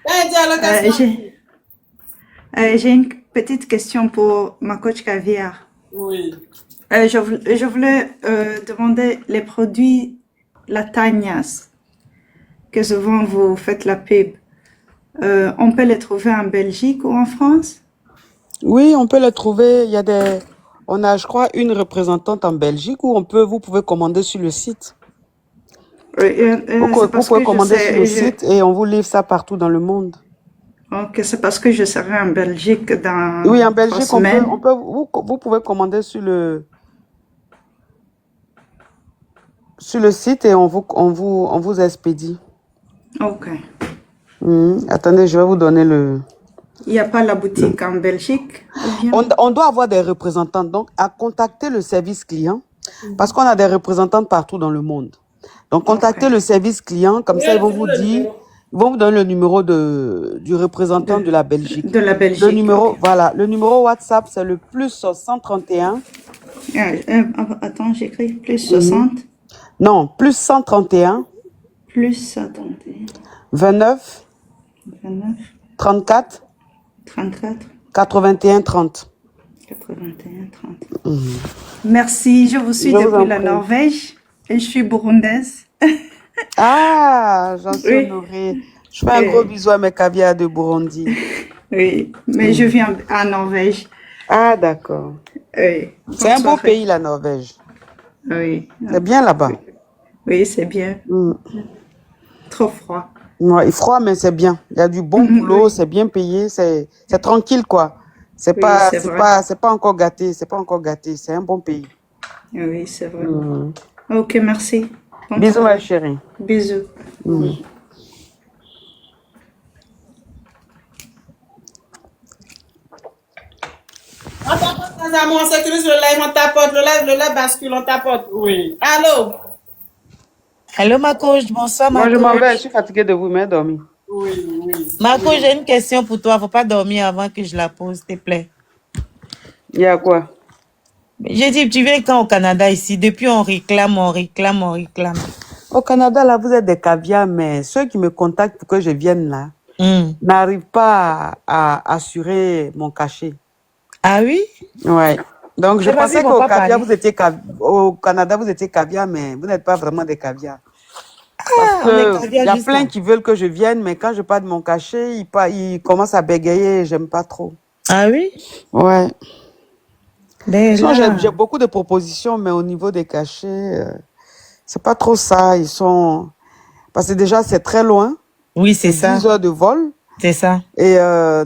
Oui. J'ai une petite question pour ma coach Caviar. Oui. Je voulais demander les produits Latagnas, que souvent vous faites la pub. On peut les trouver en Belgique ou en France? Oui, on peut les trouver. Il y a on a, je crois, une représentante en Belgique où vous pouvez commander sur le site. Vous pouvez commander sur le site et on vous livre ça partout dans le monde. Ok, c'est parce que je serai en Belgique dans Oui, en Belgique, 3 semaines. vous pouvez commander sur le site et on vous expédie. Ok. Attendez, je vais vous donner le... Il n'y a pas la boutique en Belgique? On doit avoir des représentants, donc à contacter le service client, parce qu'on a des représentants partout dans le monde. Donc contactez le service client, comme ça ils vont vous dire, ils vont vous donner le numéro du représentant de la Belgique. De la Belgique. Le numéro, voilà, le numéro WhatsApp c'est le plus 131. Attends, j'écris plus 60. Non, plus 131. Plus 131. 29. 29. 34. 34. 81 30. 81 30. Merci, je vous suis depuis la Norvège et je suis burundaise. Ah, j'en suis honorée. Je fais un gros bisou à mes caviars de Burundi. Oui, mais je viens à Norvège. Ah, d'accord. Oui. C'est un beau Bonsoir. pays, la Norvège. Oui. C'est bien là-bas. Oui, c'est bien. Mm. Trop froid. Ouais, il est froid, mais c'est bien. Il y a du bon boulot, Oui, c'est bien payé, c'est tranquille, quoi. C'est oui, pas, c'est c'est vrai. pas, c'est pas encore gâté, c'est pas encore gâté. C'est un bon pays. Oui, c'est vrai. Mm. Ok, merci. Bon Bisous, ma travail. chérie. Bisous. Mm. On tapote, mes amours, on sécurise le live, on tapote, le live bascule, on tapote. Oui. Allô? Allô, ma coach, bonsoir, ma Moi, je m'en vais, je coach. suis fatiguée de vous, mais dormir. Oui, oui, Ma coach, oui. j'ai une question pour toi. Faut pas dormir avant que je la pose, s'il te plaît. Il y a quoi? J'ai dit, tu viens quand au Canada ici? Depuis, on réclame, on réclame, on réclame. Au Canada, là, vous êtes des caviars, mais ceux qui me contactent pour que je vienne là n'arrivent pas à assurer mon cachet. Ah oui? Ouais. Donc, je C'est parce qu'ils pensais vont qu'au pas caviar, parler. au Canada, vous étiez caviar, mais vous n'êtes pas vraiment des caviars. Parce Ah, on est que il caviar y a juste plein là. qui veulent que je vienne, mais quand je parle de mon cachet, ils commencent à bégayer, j'aime pas trop. Ah oui? Ouais. Ben Sinon, là. j'ai beaucoup de propositions, mais au niveau des cachets, c'est pas trop ça. Parce que déjà, c'est très loin. Oui, c'est C'est 10 ça. heures de vol. C'est ça. Et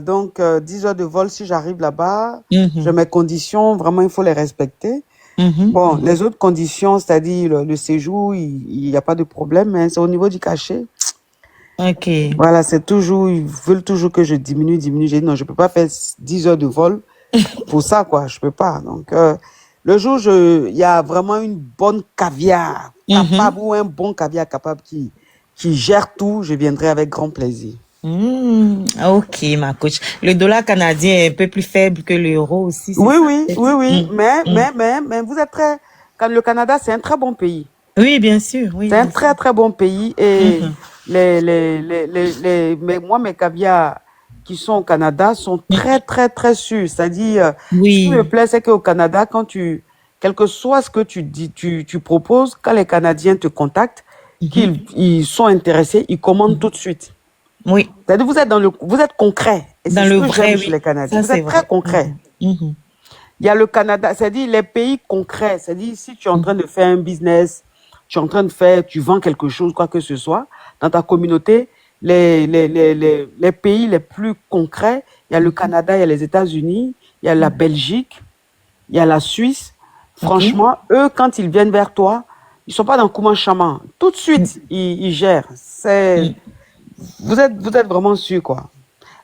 donc, 10 heures de vol, si j'arrive là-bas, j'ai Mhm. mes conditions, vraiment, il faut les respecter. Mhm. Bon, les autres conditions, c'est-à-dire le séjour, il n'y a pas de problème, mais c'est au niveau du cachet. Ok. Voilà, c'est toujours, ils veulent toujours que je diminue. J'ai dit non, je peux pas faire 10 heures de vol pour ça, quoi. Je peux pas. Donc, le jour où il y a vraiment une bonne caviar capable ou un bon caviar capable qui gère tout, je viendrai avec grand plaisir. Ok, ma coach. Le dollar canadien est un peu plus faible que l'euro aussi, c'est Oui, ça? oui, oui, oui. Mais vous êtes quand le Canada, c'est un très bon pays. Oui, bien sûr. Oui, C'est un bien sûr. très, très bon pays. Et mes caviars qui sont au Canada sont très, très, très sûrs. C'est-à-dire, ce qui me Oui. plaît, c'est qu'au Canada, quel que soit ce que tu dis, tu proposes, quand les Canadiens te contactent, ils sont intéressés, ils commandent tout de suite. Oui. C'est-à-dire, vous êtes concret. Et c'est Dans ce le que vrai, j'aime chez oui. les Canadiens. Ça, Vous c'est êtes très vrai. concret. Il y a le Canada, c'est-à-dire les pays concrets. C'est-à-dire, si tu es en train de faire un business, tu vends quelque chose, quoi que ce soit, dans ta communauté, les pays les plus concrets, il y a le Canada, il y a les États-Unis, il y a la Belgique, il y a la Suisse. Franchement, eux, quand ils viennent vers toi, ils sont pas dans Kouman-Chaman. Tout de suite, ils gèrent. Vous êtes vraiment sûr, quoi.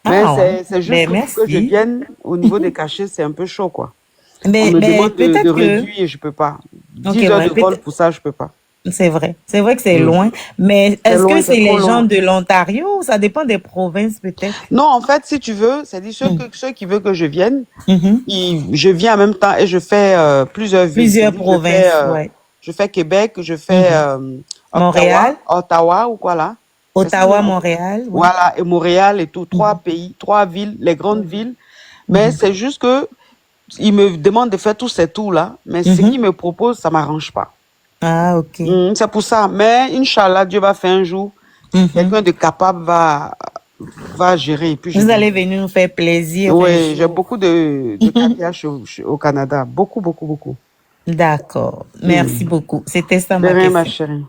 Mais Ah ouais. c'est juste Ben, que pour que je merci. vienne, au niveau des cachets, c'est un peu chaud, quoi. On Mais me demande de peut-être que... réduire et je peux pas. Ok, 10 heures ouais, de vol pour ça, je peux pas. c'est vrai. C'est vrai que c'est Mm. loin. Mais C'est est-ce que loin, c'est c'est trop les gens loin. de l'Ontario? Ça dépend des provinces, peut-être. Non, en fait, si tu veux, c'est-à-dire ceux qui veulent que je vienne, je viens en même temps et je fais plusieurs villes. Plusieurs C'est-à-dire, provinces, ouais. je fais Québec, je fais Montréal, Ottawa ou quoi là. Ottawa, Montréal, oui. Voilà, et Montréal et tout, 3 pays, 3 villes, les grandes villes. Mais c'est juste que ils me demandent de faire tous ces tours-là, mais ce qu'ils me proposent, ça m'arrange pas. Ah, ok. C'est pour ça. Mais, Inch'Allah, Dieu va faire un jour, quelqu'un de capable va gérer. Et puis Vous allez venir nous faire plaisir un oui, j'ai jour. beaucoup de caviar au Canada. Beaucoup, beaucoup, beaucoup. D'accord. Merci beaucoup. C'était ça De ma rien, ma question. chérie.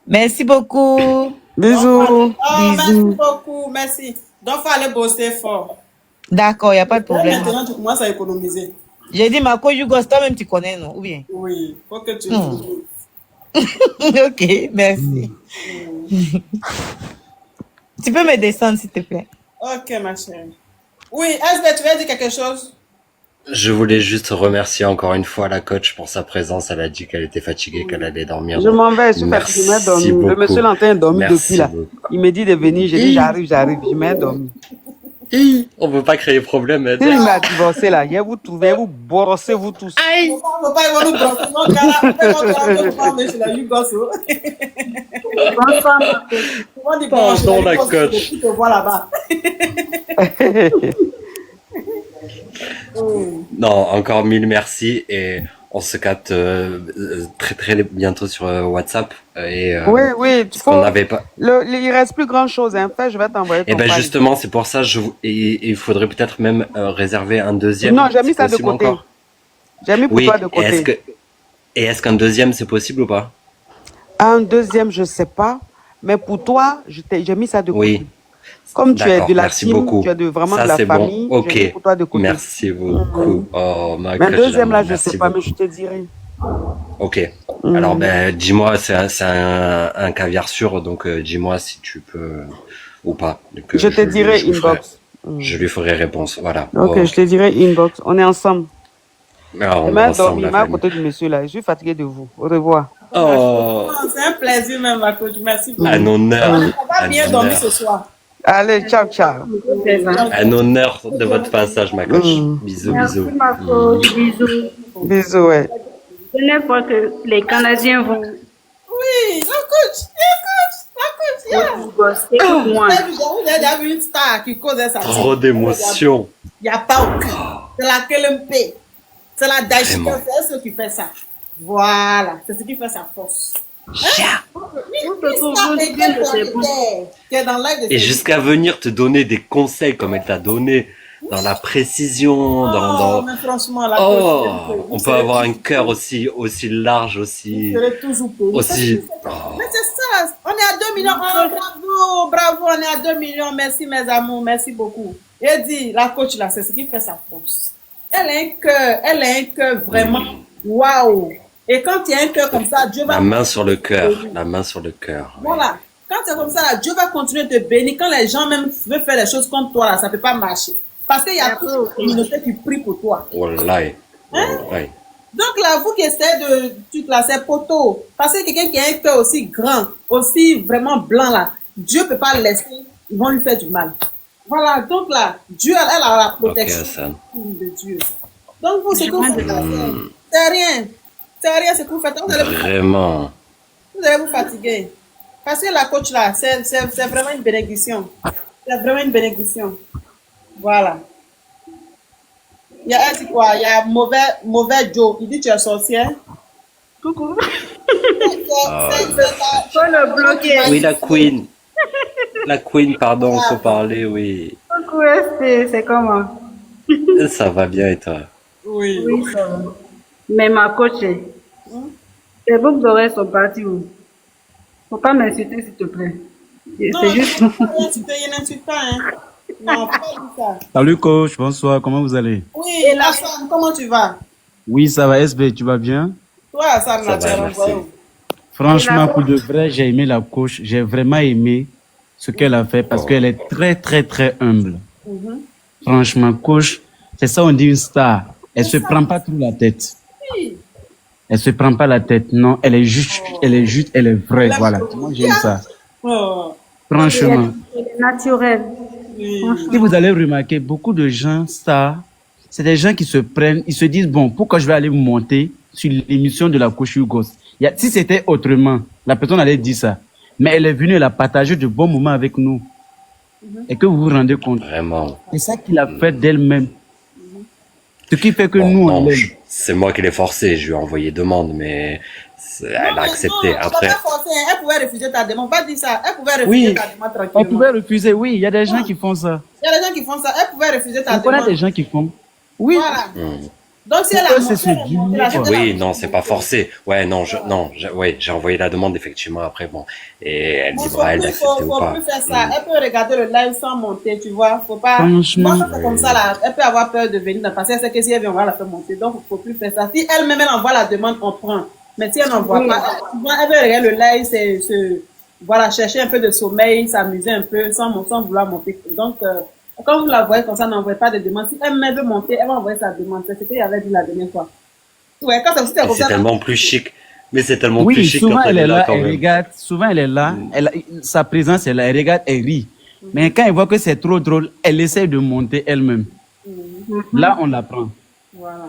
Merci beaucoup. Bisous. Oh, merci Bisous. beaucoup, merci. Donc, il faut aller bosser fort. D'accord, il n'y a pas de Et problème. maintenant, tu commences à économiser. J'ai dit, Marco Yugos, toi-même, tu connais, non? Ou bien? Oui, il faut que tu... Ok, merci. Tu peux me descendre, s'il te plaît. Ok, ma chérie. Oui, SB, tu veux dire quelque chose? Je voulais juste remercier encore une fois la coach pour sa présence. Elle a dit qu'elle était fatiguée, qu'elle allait dormir. Je m'en vais, je suis fatiguée, je vais Merci dormir. Le beaucoup. monsieur l'entend dormir Merci depuis là. beaucoup. Il me dit de venir, j'ai dit j'arrive, je m'ai dormi. On veut pas créer problème. Elle Il m'a divorcé là, il vous trouver, vous borossez vous tous. Aïe! Faut pas y nous brosser. Non, cara, on peut pas chez la Yougoso. Bonsoir, ma coach. Comment dire Pardon, la coach. Tu te vois là-bas. Non, encore mille merci et on se capte très très bientôt sur WhatsApp et Oui, parce qu'on n'avait pas. il reste plus grand chose. Hein. Fait, je vais t'envoyer ton Et ben file. justement, c'est pour ça et il faudrait peut-être même réserver un deuxième. Non, j'ai mis c'est ça de possible côté. encore. J'ai mis pour Oui. toi de côté. Et est-ce qu'un deuxième c'est possible ou pas? Un deuxième, je sais pas. Mais pour toi, j'ai mis ça de côté. Oui. Comme tu es D'accord, de la merci team, beaucoup. tu es vraiment Ça, de la c'est famille, bon. j'ai mis Ok. pour toi de côté. Merci beaucoup. Oh, ma Mais un coach deuxième, là, d'amour, je merci sais pas, mais beaucoup. je te dirai. Ok. Alors, ben, dis-moi, c'est un caviar sûr, donc dis-moi si tu peux ou pas. Que Je te dirai lui ferai- inbox. Je lui ferai réponse, voilà. Ok, je te dirai inbox. On est ensemble. Alors, on Je est vais ensemble, dormir, la mais à famille. côté du monsieur, là. Je suis fatigué de vous. Au revoir. Oh, C'est un plaisir même, ma coach. Merci beaucoup. un honneur. On va bien Un dormir honneur. ce soir. Allez, ciao, ciao. Un honneur de votre passage, ma coach. Bisous, Merci, bisous. ma coach. Bisous. Bisous, ouais. La dernière fois que les Canadiens vont Oui, la coach. écoute-moi. Vous avez déjà vu une star qui causait ça. Trop d'émotions. Il n'y a pas aucun. C'est la KLMP. C'est la Dashika. Vraiment. C'est ce qui fait ça. Voilà. C'est ce qui fait sa force. Qui est dans l'aide de Et ses- jusqu'à venir te donner des conseils comme elle t'a donné, dans la précision, Oh, dans... mais franchement, la Oh, coach, on peut avoir un cœur aussi large, vous aussi... serez toujours payé. aussi... Mais c'est ça. On est à 2 millions. Oh, bravo, on est à 2 millions. Merci, mes amours. Merci beaucoup. Et dit, la coach là, c'est ce qui fait sa force. Elle a un cœur vraiment waouh. Et quand il y a un cœur comme ça, Dieu va. La main sur le cœur, la main sur le cœur. Voilà. Quand c'est comme ça, là, Dieu va continuer de te bénir. Quand les gens même veulent faire des choses comme toi, là, ça ne peut pas marcher. Parce qu'il y a toute une communauté qui prie pour toi. Wallahi. Wallahi. Donc là, vous qui essayez de tu classer poteau, parce que quelqu'un qui a un cœur aussi grand, aussi vraiment blanc là, Dieu ne peut pas le laisser, ils vont lui faire du mal. Voilà, donc là, Dieu, elle a la Ok, protection Hassan. de Dieu. Donc vous, ce que vous faites, c'est rien. C'est rien ce que vous faites. Vraiment. Vous allez vous fatiguer. Parce que la coach là, c'est vraiment une bénédiction. C'est vraiment une bénédiction. Voilà. Il y a un petit quoi, il y a mauvais Joe. Il dit tu es sorcière. Coucou. Faut le bloquer. Oui, la queen. La queen, pardon, faut parler, oui. Coucou, c'est comment? Ça va bien et toi? Oui. Oui, ça va. Mais ma coach, les boucles d'oreilles sont parties où? Faut pas m'insulter, s'il te plaît. Non, C'est juste. il n'insulte pas, hein. Non, faut pas dire ça. Salut coach, bonsoir, comment vous allez? Oui, Hassan, comment tu vas? Oui, ça va, SB, tu vas bien? Toi, Hassan, là, tu es renvoyé. Franchement, pour de vrai, j'ai aimé la coach, j'ai vraiment aimé ce qu'elle a fait parce qu'elle est très, très, très humble. Mhm. Franchement, coach, c'est ça, on dit une star. Elle se prend pas trop la tête. Oui. Elle se prend pas la tête, non, elle est juste, elle est vraie, voilà. Moi, j'aime ça. Oh. Franchement. Elle est naturelle. Si vous allez remarquer, beaucoup de gens, stars, c'est des gens qui se prennent, ils se disent, bon, pourquoi je vais aller me monter sur l'émission de la coach Hugo? Si c'était autrement, la personne allait dire ça. Mais elle est venue, elle a partagé de bons moments avec nous. Et que vous vous rendez compte. Vraiment. C'est ça qu'il a fait d'elle-même. Ce qui fait que Bon, nous, on non, l'aime. c'est moi qui l'ai forcé, je lui ai envoyé demande, mais elle a accepté. Après, Elle pouvait refuser ta demande. Pas dire ça. Elle pouvait refuser Oui, ta demande elle tranquillement. pouvait refuser, oui, il y a des gens qui font ça. Il y a des gens qui font ça. Elle pouvait refuser ta On connaît demande. des gens qui font. Oui. Voilà. Donc si elle a Pourquoi c'est monté, ce elle a monté, duo, la quoi? gente, oui, non, c'est pas forcé. Ouais, non, j'ai envoyé la demande effectivement après, bon, et elle il libre à elle faut d'accepter ou pas. plus faire ça. Elle peut regarder le live sans monter, tu vois. Faut pas. Franchement. Moi, quand c'est comme ça, là, elle peut avoir peur de venir parce qu'elle sait que si elle vient, on va la faire monter. Donc, il faut plus faire ça. Si elle-même, elle envoie la demande, on prend. Mais si elle n'envoie pas, elle veut regarder le live, voilà, chercher un peu de sommeil, s'amuser un peu sans vouloir monter. Donc, quand vous la voyez comme ça, n'envoyez pas de demande. Si elle-même veut monter, elle va envoyer sa demande. C'est ce qu'il avait dit la dernière fois. Ouais, quand c'est Et comme c'est ça. tellement plus chic. Mais c'est tellement Oui, plus chic souvent quand elle est là, quand elle même. regarde, souvent elle est là, sa présence est là, elle regarde, elle rit. Mais quand elle voit que c'est trop drôle, elle essaie de monter elle-même. Là, on la prend. Voilà.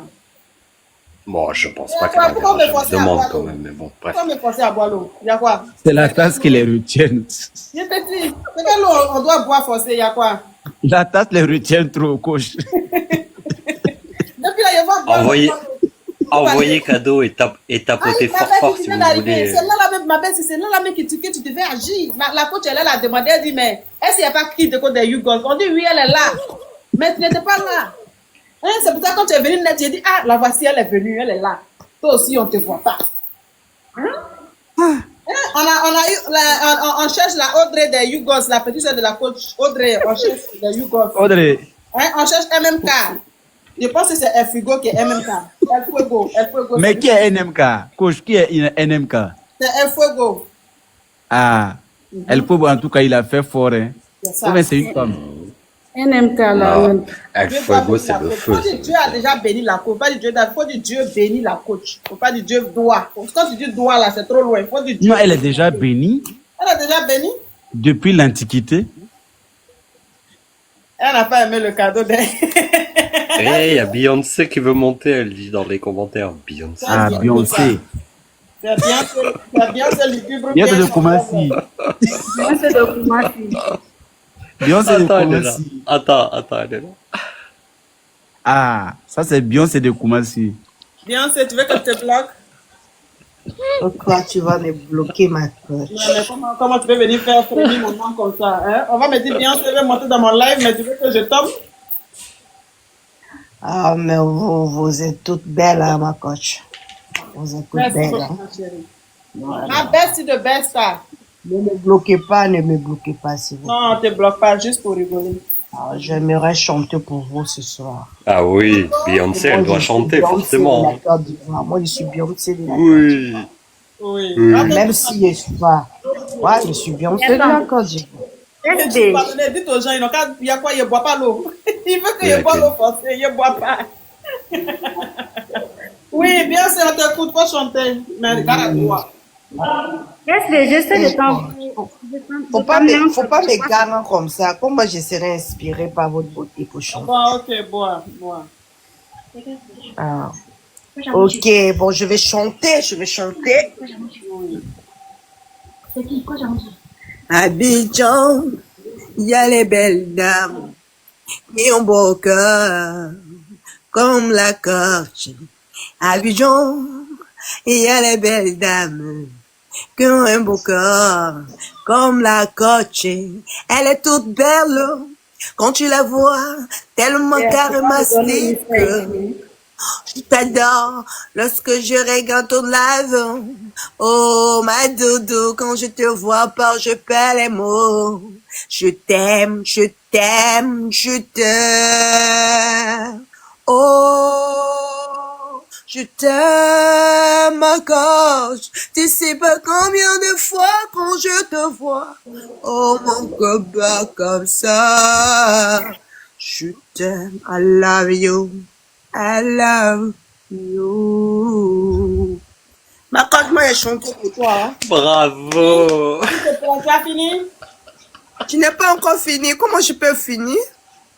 Bon, je pense pas Pourquoi qu'elle pourquoi me verra, je forcer me à demande boire quand l'eau? même, mais bon, bref. Pourquoi me forcer à boire l'eau? Il y a quoi? C'est la tasse qui les retient. Je te dis, c'est quelle eau on doit boire forcé, il y a quoi? La tasse les retient trop, coach. Depuis là, il va boire. Envoyez, envoyer cadeau et tapoter Ma fort belle, fort tu si viens vous d'arriver. voulez. C'est là la même, ma belle, c'est là la même que tu devais agir. La coach, elle a demandé, elle dit, mais est-ce qu'il n'y a pas qui de côté de Hugo? On dit, oui, elle est là. Mais tu n'étais pas là. Hein, c'est pour ça que quand tu es venu net, j'ai dit, ah, la voici, elle est venue, elle est là. Toi aussi, on ne te voit pas. Hein? Hein? On cherche la Audrey de Hugos, la petite soeur de la coach. Audrey, on cherche de Hugos. Audrey, Hein, on cherche MMK. Je pense que c'est El Fuego qui est MMK. El Fuego. mais qui est NMK? Coach, qui est NMK? C'est El Fuego. Ah, El Pobo, en tout cas, il a fait fort. Hein. C'est ça. Combien c'est une femme? NMK là. Non, El Fuego, c'est le feu. Faut dire Dieu a déjà béni la coach. Pas dire Dieu, faut dire Dieu bénit la coach. Faut pas dire Dieu doit. Quand tu dis doit là, c'est trop loin. Faut dire Dieu. Non, elle est déjà bénie Elle a déjà béni. depuis l'Antiquité. Elle n'a pas aimé le cadeau d'elle. Eh, il y a Beyoncé qui veut monter, elle dit dans les commentaires. Beyoncé. Ah, Beyoncé. C'est bien, c'est lugubre. Beyoncé de Koumassi. Beyoncé de Koumassi. Beyoncé de Attends, elle est là. Koumassi. Attends, elle est là. Ah, ça c'est Beyoncé de Koumassi. Beyoncé, tu veux que je te bloque? Pourquoi tu vas me bloquer, ma coach? Non, mais comment tu peux venir faire Freddy mon nom comme ça, hein? On va me dire Beyoncé veut monter dans mon live, mais tu veux que je tombe? Ah, mais vous êtes toutes belles, hein, ma coach. Vous êtes toutes Merci belles, beaucoup, hein. ma chérie. Voilà. Ma bestie de best star. Ne me bloquez pas, s'il vous plaît. Non, on te bloque pas, juste pour rigoler. Alors, j'aimerais chanter pour vous ce soir. Ah oui, Beyoncé, elle doit chanter, forcément. Moi, je suis Beyoncé de la Oui. Oui. Même si je suis pas. Ouais, je suis Beyoncé de la Côte d'Ivoire. Dites aux gens, il y a quoi, il ne boit pas l'eau. Il veut que je bois l'eau forcée, il ne boit pas. Oui, bien sûr, on t'écoute, faut chanter. Mais regarde à toi. J'essaie de t'en... Faut pas me garer comme ça. Comme moi, je serais inspirée par votre beauté pour chanter. Bon, ok, bois. Ah. Ok, bon, je vais chanter. Abidjan, il y a les belles dames qui ont beau cœur comme la coche. Abidjan, il y a les belles dames qui ont un beau corps comme la coche. Elle est toute belle quand tu la vois, tellement charismatique. Je t'adore lorsque je regarde ton live. Oh, ma doudou, quand je te vois pas, je perds les mots. Je t'aime. Oh, je t'aime encore. Tu sais pas combien de fois quand je te vois. Oh, mon copain comme ça. Je t'aime, I love you. I love you. Ma coach, moi, j'ai chanté pour toi. Hein. Bravo. Tu as fini? Tu n'es pas encore fini. Comment je peux finir?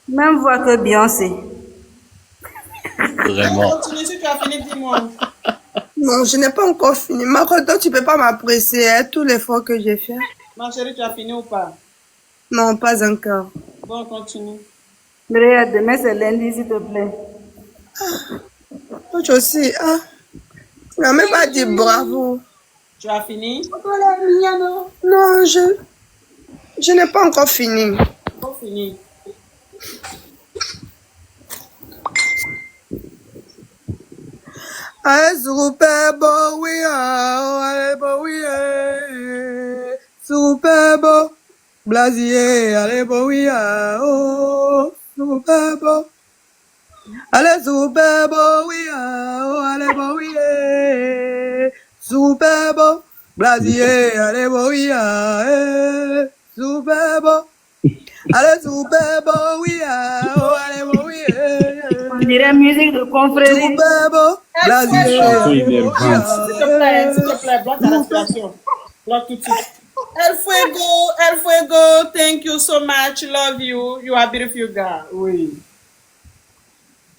Même voix que Beyoncé. Vraiment. Continue, si tu as fini, dis-moi. Non, je n'ai pas encore fini. Ma coach, toi, tu peux pas m'apprécier hein, tous les fois que j'ai fait. Ma chérie, tu as fini ou pas? Non, pas encore. Bon, continue. Mais demain, c'est lundi, s'il te plaît. Toi aussi, hein? Tu n'as même pas dit bravo. Tu as fini? Non, je n'ai pas encore fini. Bon, fini. Super beau, oui, allez, beau, oui, super beau, Blasier, allez, beau, oui, oh, super beau. Allez, super beau, oui, allez, beau, oui, super beau, Blasier, allez, beau, oui, super beau. Allez, super beau, oui, allez, beau, oui, On dirait musique de confrérie. super beau, Blasier, S'il te plaît, bloque la respiration. Bloque tout de suite. El Fuego, thank you so much, love you. You are beautiful girl. Oui.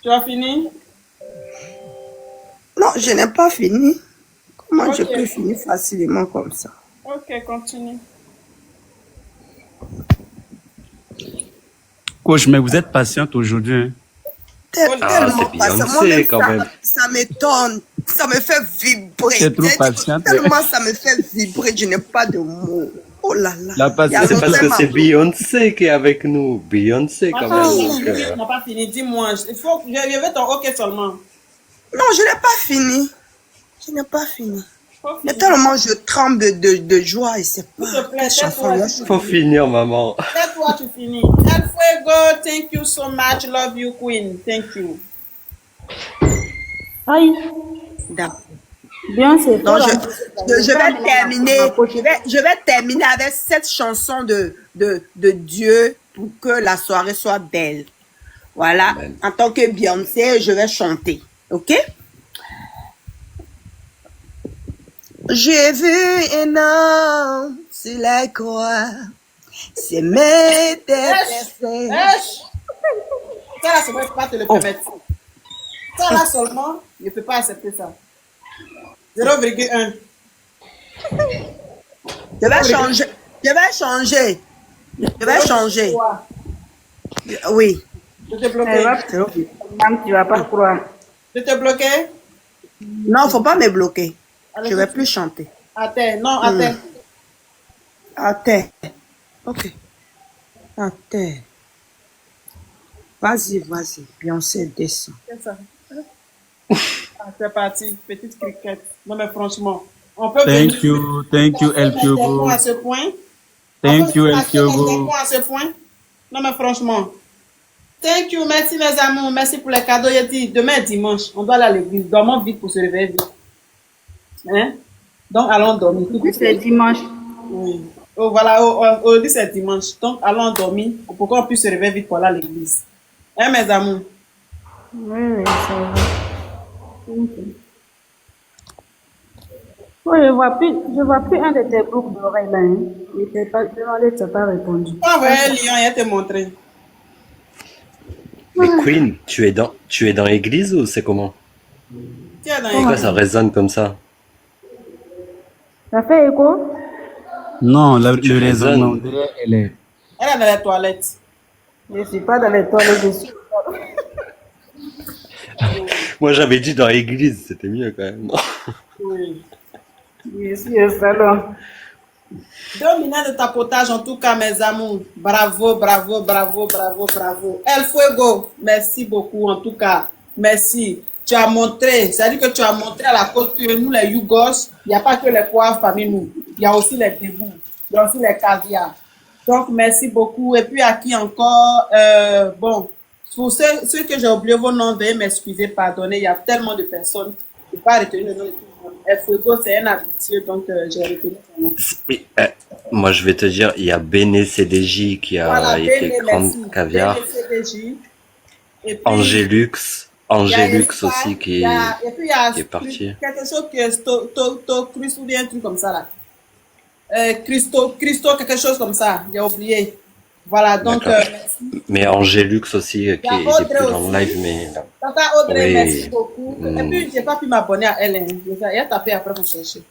Tu as fini? Non, je n'ai pas fini. Comment Ok. je peux finir facilement comme ça? Ok, continue. Coach, mais vous êtes patiente aujourd'hui. Hein? Ah, Tellement c'est pas. Ça, Beyoncé moi-même, quand même. ça m'étonne. Ça me fait vibrer. C'est trop patiente. Tellement ça me fait vibrer. Je n'ai pas de mots. Oh là là. La Il y a C'est parce que longtemps, c'est Beyoncé qui est avec nous. Beyoncé quand même. Donc, On n'a pas fini. Dis-moi. Il faut que je vais ton OK seulement. Non, je n'ai pas fini. Je n'ai pas fini. Mais tellement je tremble de joie et c'est pas quelle chanson là. faut finir, maman. Tais-toi, tu finis. El Fuego, thank you so much. Love you, Queen. Thank you. Aïe. D'accord. Beyoncé, Donc, je vais terminer. Je vais terminer avec cette chanson de Dieu pour que la soirée soit belle. Voilà. Amen. En tant que Beyoncé, je vais chanter. OK? J'ai vu un homme sur la croix. C'est mes déplacer. Ça là, c'est moi, je peux pas te le permettre. Ça là seulement, je ne peux pas accepter ça. 0,1. Je vais changer. Je vais changer. Je vais changer. Oui. Je te bloquer. Même tu vas pas croire. Je te bloquer. Non, faut pas me bloquer. Allez, Je vais plus chanter. À terre. Non, à terre. À terre. Ok. À terre. Vas-y, vas-y. Beyoncé, descend. C'est ça. Ah, c'est parti. Petite cricket. Non, mais franchement, on peut Thank you, El Fuego. à ce point. Thank you, El On Fuego. peut à ce point. Non, mais franchement. Thank you, merci mes amours, merci pour les cadeaux. Il dit, demain est dimanche, on doit aller à l'église. Dormons vite pour se réveiller vite. Hein? Donc, allons dormir. C'est dimanche. Oui. Oh, voilà, aujourd'hui c'est dimanche. Donc, allons dormir pour qu'on puisse se réveiller vite pour aller à l'église. Hein, mes amours? Oui, ça va. Ok. Oh, je vois plus un de tes boucles d'oreilles là. Hein. Je t'ai pas demandé, tu n'as pas répondu. Ouais, Lyon, il a te montré. Mais Queen, tu es dans l'église ou c'est comment? Tiens, dans Pourquoi les... ça résonne comme ça? Ça fait écho? Non, le résonnes. raisonnement, derrière, elle est. Elle est dans les toilettes. Je ne suis pas dans les toilettes, je suis. Moi j'avais dit dans l'église, c'était mieux quand même. Non? Oui. Je suis au salon. 2 minutes de tapotage en tout cas, mes amours. Bravo, bravo, bravo, bravo, bravo. El Fuego, merci beaucoup en tout cas. Merci. Tu as montré, c'est-à-dire que tu as montré à la côte que nous les Yougos, il n'y a pas que les poivres parmi nous. Il y a aussi les débouts, il y a aussi les caviars. Donc merci beaucoup. Et puis à qui encore, bon, pour ceux que j'ai oublié vos noms, veuillez m'excuser, pardonnez. Il y a tellement de personnes. Je ne peux pas retenir le nom de tout le monde. El Fuego, c'est un habitué, donc j'ai retenu son nom. Oui, moi je vais te dire, il y a Béné CDJ qui a Voilà, été Béné, grande merci. caviar. Béné CDJ. Et puis, Angélux il y a aussi Espa, qui et puis il y a est parti. quelque chose qui est Christ ou bien un truc comme ça là. Christo, quelque chose comme ça, j'ai oublié. Voilà, donc D'accord. merci. Mais Angélux aussi, qui Il y a était Audrey plus dans aussi. le live, mais Tata Audrey, oui. merci beaucoup. Et puis, j'ai pas pu m'abonner à elle. Hein. Il a tapé après pour chercher.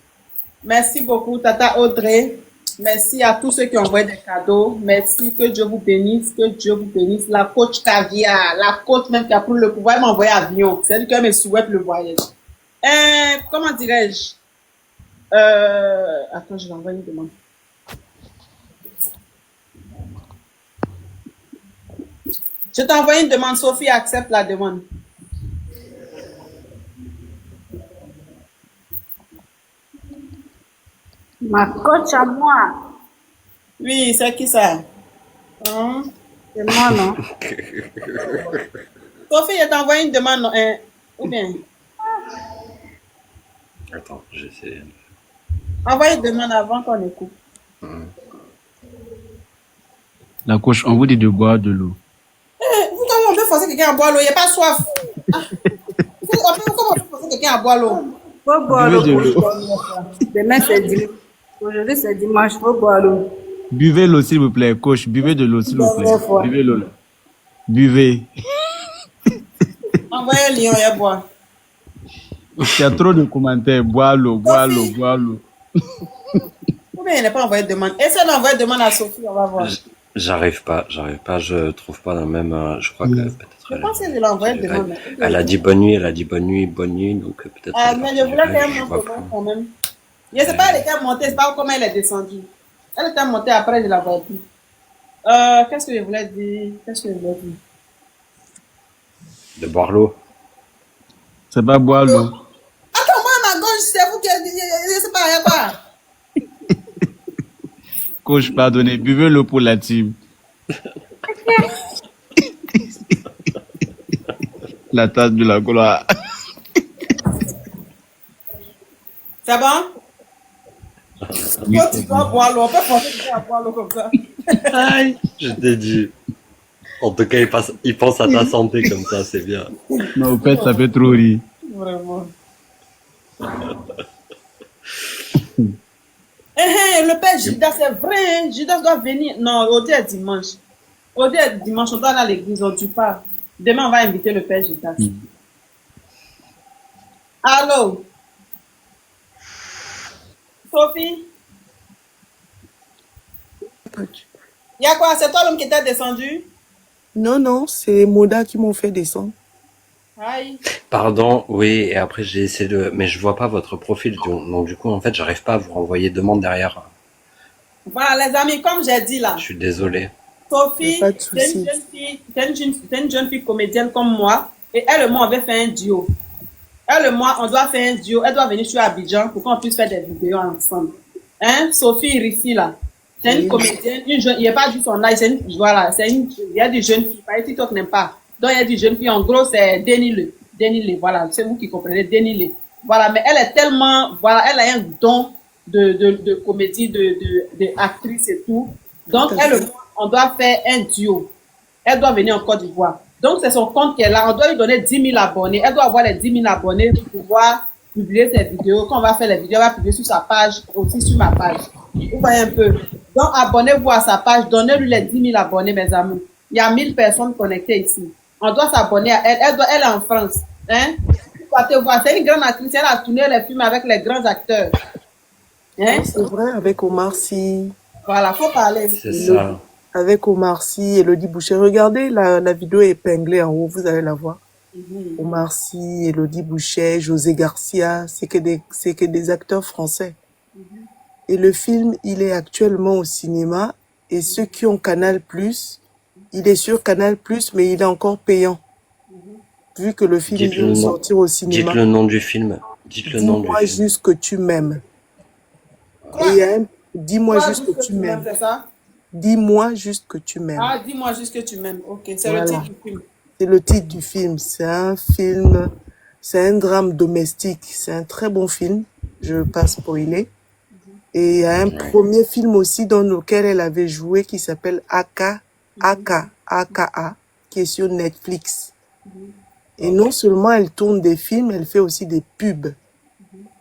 Merci beaucoup, Tata Audrey. Merci à tous ceux qui ont envoyé des cadeaux. Merci, que Dieu vous bénisse, que Dieu vous bénisse. La coach Caviar, la coach même qui a pris le pouvoir, elle m'a envoyé avion. C'est elle qui me souhaite le voyage. Comment dirais-je? Attends, je vais envoyer une demande. Je t'ai envoyé une demande, Sophie, accepte la demande. Ma coach à moi. Oui, c'est qui ça? Hein? C'est moi, non? Sophie, je t'ai envoyé une demande, non? Ou bien? Attends, j'essaie. Envoyez une demande avant qu'on écoute. La coach, on vous dit de boire de l'eau. Vous, comment on peut forcer quelqu'un à boire l'eau? Il n'y a pas soif. Comment on peut forcer quelqu'un à boire l'eau? Faut boire Buvez de l'eau. l'eau. Demain, c'est dimanche. Aujourd'hui, c'est dimanche. Faut boire l'eau. Buvez l'eau, s'il vous plaît, coach. Buvez de l'eau, s'il vous plaît. Dernière fois. Buvez l'eau. Buvez. Envoyez Lyon et boire. Il y a trop de commentaires. Bois l'eau, bois l'eau, bois l'eau. Ou bien il n'a pas envoyé de demande. Essaye d'envoyer demande à Sophie, on va voir. J'arrive pas, je trouve pas la même. Je crois que peut-être Je pense que je l'ai envoyé demain. Mais... elle a dit bonne nuit, bonne nuit, donc peut-être. Mais je voulais qu'elle monte demain quand même. Je ne sais pas, elle était montée, c'est pas comment elle est descendue. Elle était montée après, je la vois plus. Qu'est-ce que je voulais dire? De boire l'eau. C'est pas boire l'eau. Attends, moi, à ma gauche, c'est vous qui... Je sais pas, il y a quoi? Coach, pardonnez, buvez l'eau pour la team. La tasse de la gloire. C'est bon? Oui, Quand tu dois boire l'eau, on peut penser que tu vas boire l'eau comme ça. Aïe, je t'ai dit. En tout cas, il pense à ta santé comme ça, c'est bien. Non, au fait, ça fait trop rire. Vraiment. Le père Judas, c'est vrai. Judas doit venir. Non, aujourd'hui est dimanche. Aujourd'hui est dimanche, on doit aller à l'église, on ne tue pas. Demain, on va inviter le père Judas. Allô? Sophie? Il y a quoi? C'est toi l'homme qui t'a descendu? Non, non, c'est les Moda qui m'ont fait descendre. Aïe. Pardon, oui, et après j'ai essayé de... Mais je vois pas votre profil, donc du coup, en fait, j'arrive pas à vous renvoyer demande derrière. Voilà, les amis, comme j'ai dit là. Je suis désolé. Sophie, c'est une jeune fille comédienne comme moi, et elle et moi, on veut faire un duo. Elle et moi, on doit faire un duo. Elle doit venir sur Abidjan pour qu'on puisse faire des vidéos ensemble. Hein, Sophie Rissi là. C'est une comédienne, une jeune, il n'y a pas juste son âge, voilà, il y a des jeunes filles, par TikTok n'aime pas. Donc il y a des jeunes filles, en gros c'est Denile, voilà, c'est vous qui comprenez, Denile. Voilà, mais elle est tellement, voilà, elle a un don de comédie, de actrice et tout. Donc elle, on doit faire un duo. Elle doit venir en Côte d'Ivoire. Donc c'est son compte qu'elle a, on doit lui donner 10 000 abonnés. Elle doit avoir les 10 000 abonnés pour pouvoir publier ses vidéos. Quand on va faire les vidéos, elle va publier sur sa page, aussi sur ma page. Vous voyez un peu. Donc, abonnez-vous à sa page, donnez-lui les 10 000 abonnés, mes amis. Il y a 1000 personnes connectées ici. On doit s'abonner à elle. Elle est en France. Hein? C'est une grande actrice. Elle a tourné les films avec les grands acteurs. Hein? C'est vrai, avec Omar Sy. Voilà, faut parler. C'est ça. Avec Omar Sy, Elodie Boucher. Regardez, la vidéo est épinglée en haut, vous allez la voir. Omar Sy, Elodie Boucher, José Garcia, c'est que des acteurs français. Et le film, il est actuellement au cinéma. Et ceux qui ont Canal+, il est sur Canal+, mais il est encore payant. Vu que le film vient de sortir au cinéma. Dites le nom du film. Dites le nom du film. Dis-moi juste que tu m'aimes. Dis-moi juste que tu m'aimes. C'est ça? Dis-moi juste que tu m'aimes. Ah, dis-moi juste que tu m'aimes. Ok, c'est le titre du film. C'est le titre du film. C'est un film, c'est un drame domestique. C'est un très bon film. Je ne veux pas spoiler. Et il y a un premier film aussi dans lequel elle avait joué qui s'appelle AKA, qui est sur Netflix. Et non seulement elle tourne des films, elle fait aussi des pubs.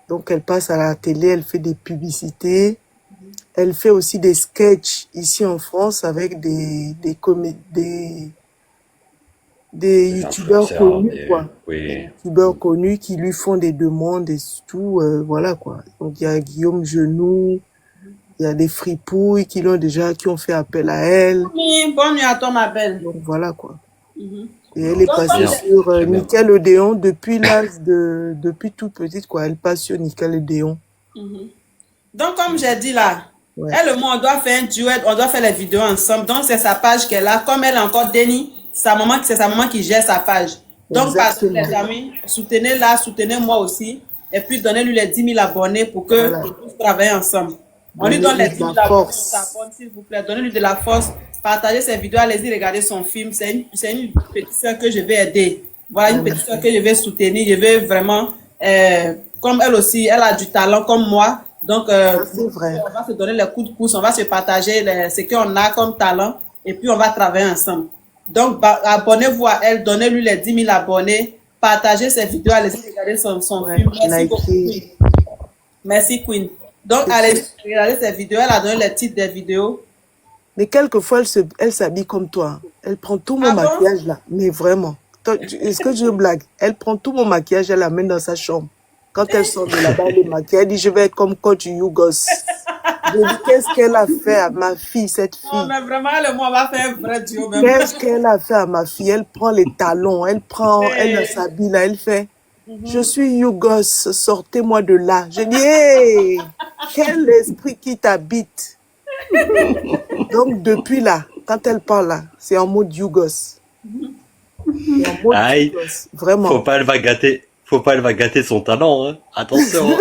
Donc elle passe à la télé, elle fait des publicités. Elle fait aussi des sketchs ici en France avec des youtubeurs connus, quoi. Des youtubeurs connus qui lui font des demandes et tout, voilà, quoi. Donc, il y a Guillaume Genoux, il y a des fripouilles qui ont fait appel à elle. Oui, bonne nuit à toi, ma belle. Donc, voilà, quoi. Et elle est passée sur Nickelodeon depuis toute petite, quoi. Elle passe sur Nickelodeon. Donc, comme j'ai dit là, elle et moi, on doit faire un duet, on doit faire les vidéos ensemble. Donc, c'est sa page qu'elle a. Comme elle est encore Denis, c'est sa maman qui gère sa page. Donc, parce que les amis, soutenez-la, soutenez-moi aussi. Et puis, donnez-lui les 10 000 abonnés pour que nous puissions travailler ensemble. On lui donne les 10 000 abonnés, on s'abonne, s'il vous plaît. Donnez-lui de la force. Partagez ses vidéos, allez-y regarder son film. C'est une petite soeur que je vais aider. Voilà, une petite soeur que je vais soutenir. Je vais vraiment, comme elle aussi, elle a du talent comme moi. Donc, on va se donner les coups de pouce, on va se partager ce qu'on a comme talent. Et puis, on va travailler ensemble. Donc, abonnez-vous à elle, donnez-lui les 10 000 abonnés, partagez ses vidéos, allez-y regarder son film. Merci beaucoup, Queen. Merci, Queen. Donc, allez regarder ses vidéos, elle a donné les titres des vidéos. Mais quelquefois, elle s'habille comme toi. Elle prend tout mon maquillage là, mais vraiment. Est-ce que je blague? Elle prend tout mon maquillage, elle l'amène dans sa chambre. Quand elle sort de là-bas, elle est maquillée, elle dit, je vais être comme Coach Yougos. Je dis, qu'est-ce qu'elle a fait à ma fille, cette Non, fille? mais vraiment, elle et moi, on va faire un vrai duo. Même. Qu'est-ce qu'elle a fait à ma fille? Elle prend les talons, elle Hey. s'habille là, elle fait, je suis Yougos, sortez-moi de là. Je dis, hé, quel esprit qui t'habite? Donc, depuis là, quand elle parle là, c'est en mode Yougos. C'est en mode Aïe, Yougos, vraiment. faut pas, elle va gâter son talent, hein. Attention.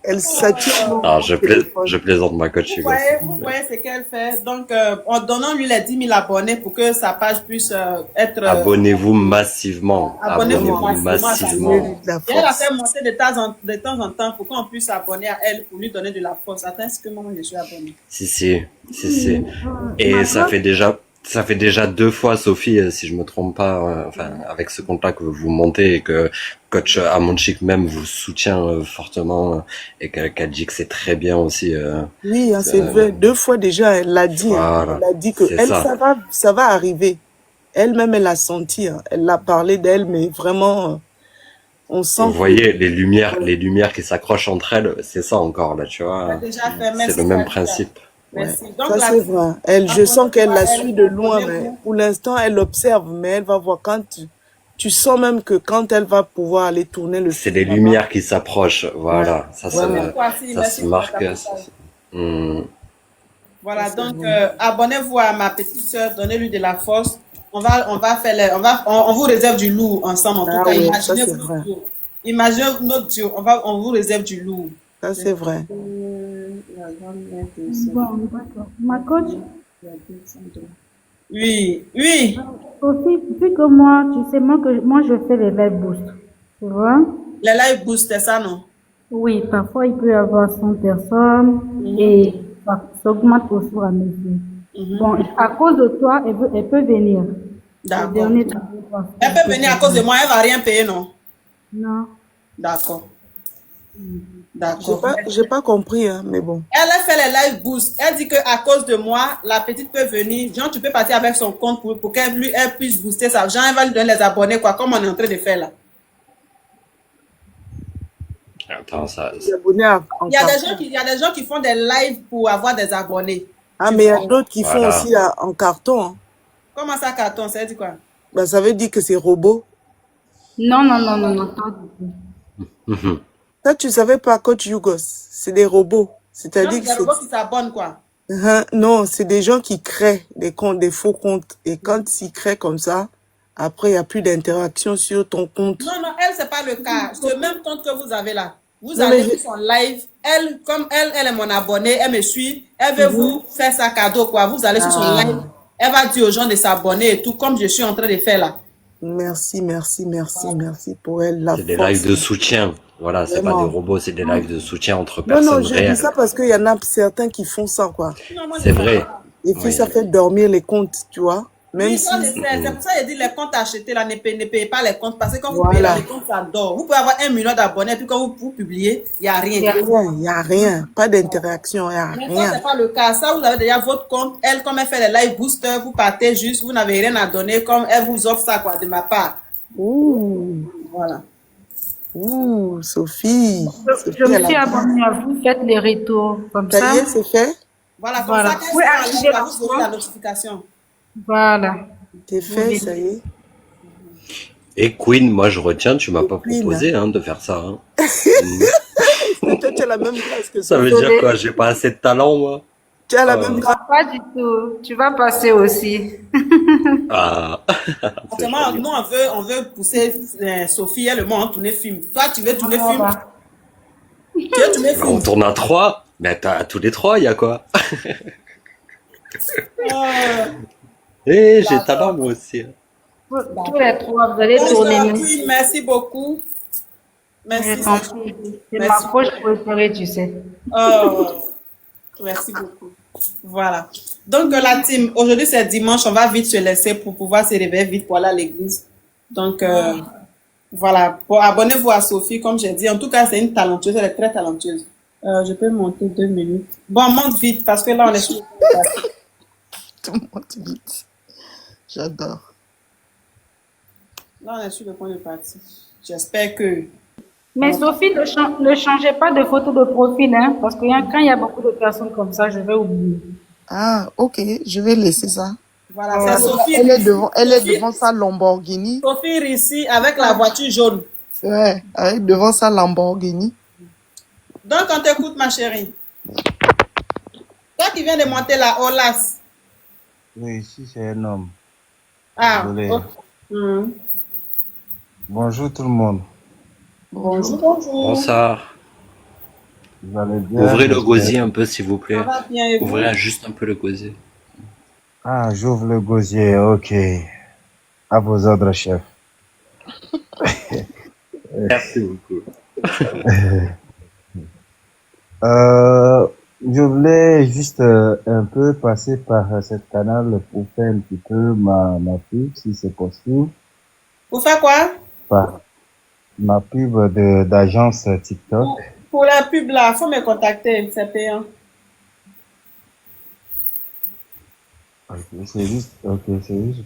Elle sature Non, je plaisante, ma coach. Vous voyez ce qu'elle fait. Donc, en donnant lui les 10 000 abonnés pour que sa page puisse être... Abonnez-vous massivement. Abonnez-vous massivement. Et elle a fait monter de temps en temps pour qu'on puisse s'abonner à elle pour lui donner de la force. Attends, est-ce que moi je suis abonnée? Si. Et ça fait déjà 2 fois, Sophie, si je me trompe pas, enfin, avec ce compte-là que vous montez et que coach Amonchik même vous soutient fortement et qu'elle dit que c'est très bien aussi. Oui, hein, c'est vrai. 2 fois déjà, elle l'a dit. Voilà. Elle a dit que C'est elle, ça. ça va arriver. Elle-même, elle a senti. Hein. Elle a parlé d'elle, mais vraiment, on sent Vous voyez les lumières qui s'accrochent entre elles, c'est ça encore là, tu vois. C'est le même principe. Merci. Ouais. Donc, Ça, c'est vrai. Elle, je sens qu'elle la suit de loin, mais pour l'instant, elle observe, mais elle va voir quand tu sens même que quand elle va pouvoir aller tourner le C'est les lumières qui s'approchent, voilà. Ça se marque. Voilà, donc abonnez-vous à ma petite sœur, donnez-lui de la force. On va faire on vous réserve du lourd ensemble en tout cas. Ouais, Imaginez notre duo. Imaginez notre duo. On vous réserve du lourd. Ça c'est vrai. Bon, d'accord. Ma coach? Oui. Sophie, vu que moi, tu sais, moi je fais les live boosts. Tu vois? Les live boosts, c'est ça, non? Oui, parfois il peut y avoir 100 personnes et ça augmente au fur et à mesure. Bon, à cause de toi, elle peut venir. D'accord. Elle peut venir à cause de moi, elle va rien payer, non? Non. D'accord. J'ai pas compris, hein, mais bon. Elle a fait les live boosts. Elle dit que à cause de moi, la petite peut venir. Genre, tu peux partir avec son compte pour qu'elle puisse booster ça. Genre, elle va lui donner les abonnés, quoi, comme on est en train de faire là. Attends, ça. Il y a des gens qui font des lives pour avoir des abonnés. Ah, mais il y a d'autres qui font aussi en carton. Hein. Comment ça, carton? Ça veut dire quoi? Ben, ça veut dire que c'est robot. Non, pas du tout. Ça, tu savais pas, coach Yougos. C'est des robots. C'est-à-dire que c'est des robots qui s'abonnent, quoi. Non, c'est des gens qui créent des comptes, des faux comptes. Et quand ils créent comme ça, après, il n'y a plus d'interaction sur ton compte. Non, elle, c'est pas le cas. Ce même compte que vous avez là. Vous allez sur son live. Elle, comme elle est mon abonnée, elle me suit. Elle veut vous faire sa cadeau, quoi. Vous allez sur son live. Elle va dire aux gens de s'abonner et tout, comme je suis en train de faire là. Merci pour elle. C'est des lives de soutien. Voilà, c'est pas des robots, c'est des lives de soutien entre personnes réelles. Non, je dis ça parce qu'il y en a certains qui font ça, quoi. C'est vrai. Et puis ça fait dormir les comptes, tu vois. Même oui, si... c'est pour ça que je dis les comptes achetés là, ne payez pas les comptes parce que quand vous payez là, les comptes ça dort. Vous pouvez avoir 1 million d'abonnés et puis quand vous publiez, il n'y a rien. Il n'y a rien. Pas d'interaction, il n'y a rien. Mais ça, c'est pas le cas. Ça, vous avez déjà votre compte. Elle, comme elle fait les live boosters, vous partez juste, vous n'avez rien à donner comme elle vous offre ça, quoi, de ma part. Ouh. Voilà. Ouh, Sophie. Je me suis abonnée à vous, faites les retours comme ça. Ça y est, c'est fait? Voilà, comme ça, quand vous aurez la notification. Voilà. C'est fait, ça y est. Et Queen, moi je retiens, tu m'as pas proposé de faire ça. Hein. Toi, tu as la même classe que ça. Ça veut dire quoi? J'ai pas assez de talent, moi. Tu as la même classe. Pas du tout. Tu vas passer aussi. Actuellement, nous, on veut pousser Sophie et le monde en tourner film. Toi, tu veux tourner film? Tu veux tourner film? On tourne à 3. Mais à tous les 3, il y a quoi? J'ai talent, moi aussi. Tous les 3, vous allez tourner. Oui, merci beaucoup. Merci. C'est ma coach préférée, tu sais. Oh, merci beaucoup. Voilà. Donc, la team, aujourd'hui c'est dimanche, on va vite se laisser pour pouvoir se réveiller vite pour aller à l'église. Donc, voilà. Abonnez-vous à Sophie, comme j'ai dit. En tout cas, c'est une talentueuse, elle est très talentueuse. Je peux monter 2 minutes. Bon, monte vite parce que là, on est sur. Tout monte vite. J'adore. Là, on est sur le point de partie. J'espère que Mais Sophie, ne changez pas de photo de profil, hein, parce que quand il y a beaucoup de personnes comme ça, je vais oublier. Ah, ok, je vais laisser ça. Voilà, c'est Sophie. Elle est devant sa Lamborghini. Sophie ici avec la voiture jaune. Ouais, devant sa Lamborghini. Donc, on t'écoute, ma chérie. Toi qui viens de monter la Olas. Oui, ici c'est un homme. Ah, Désolé. ok. Bonjour tout le monde. Bonjour, bonjour. Bonsoir. Vous allez bien? Ouvrez le j'espère. gosier un peu, s'il vous plaît. Ça va bien et vous? Ouvrez juste un peu le gosier. Ah, j'ouvre le gosier, ok. À vos ordres, chef. Merci beaucoup. Je voulais juste un peu passer par cette canal pour faire un petit peu ma pub, si c'est possible. Pour faire quoi? Par ma pub d'agence TikTok. Pour la pub là, faut me contacter, c'est payant. Ok, c'est juste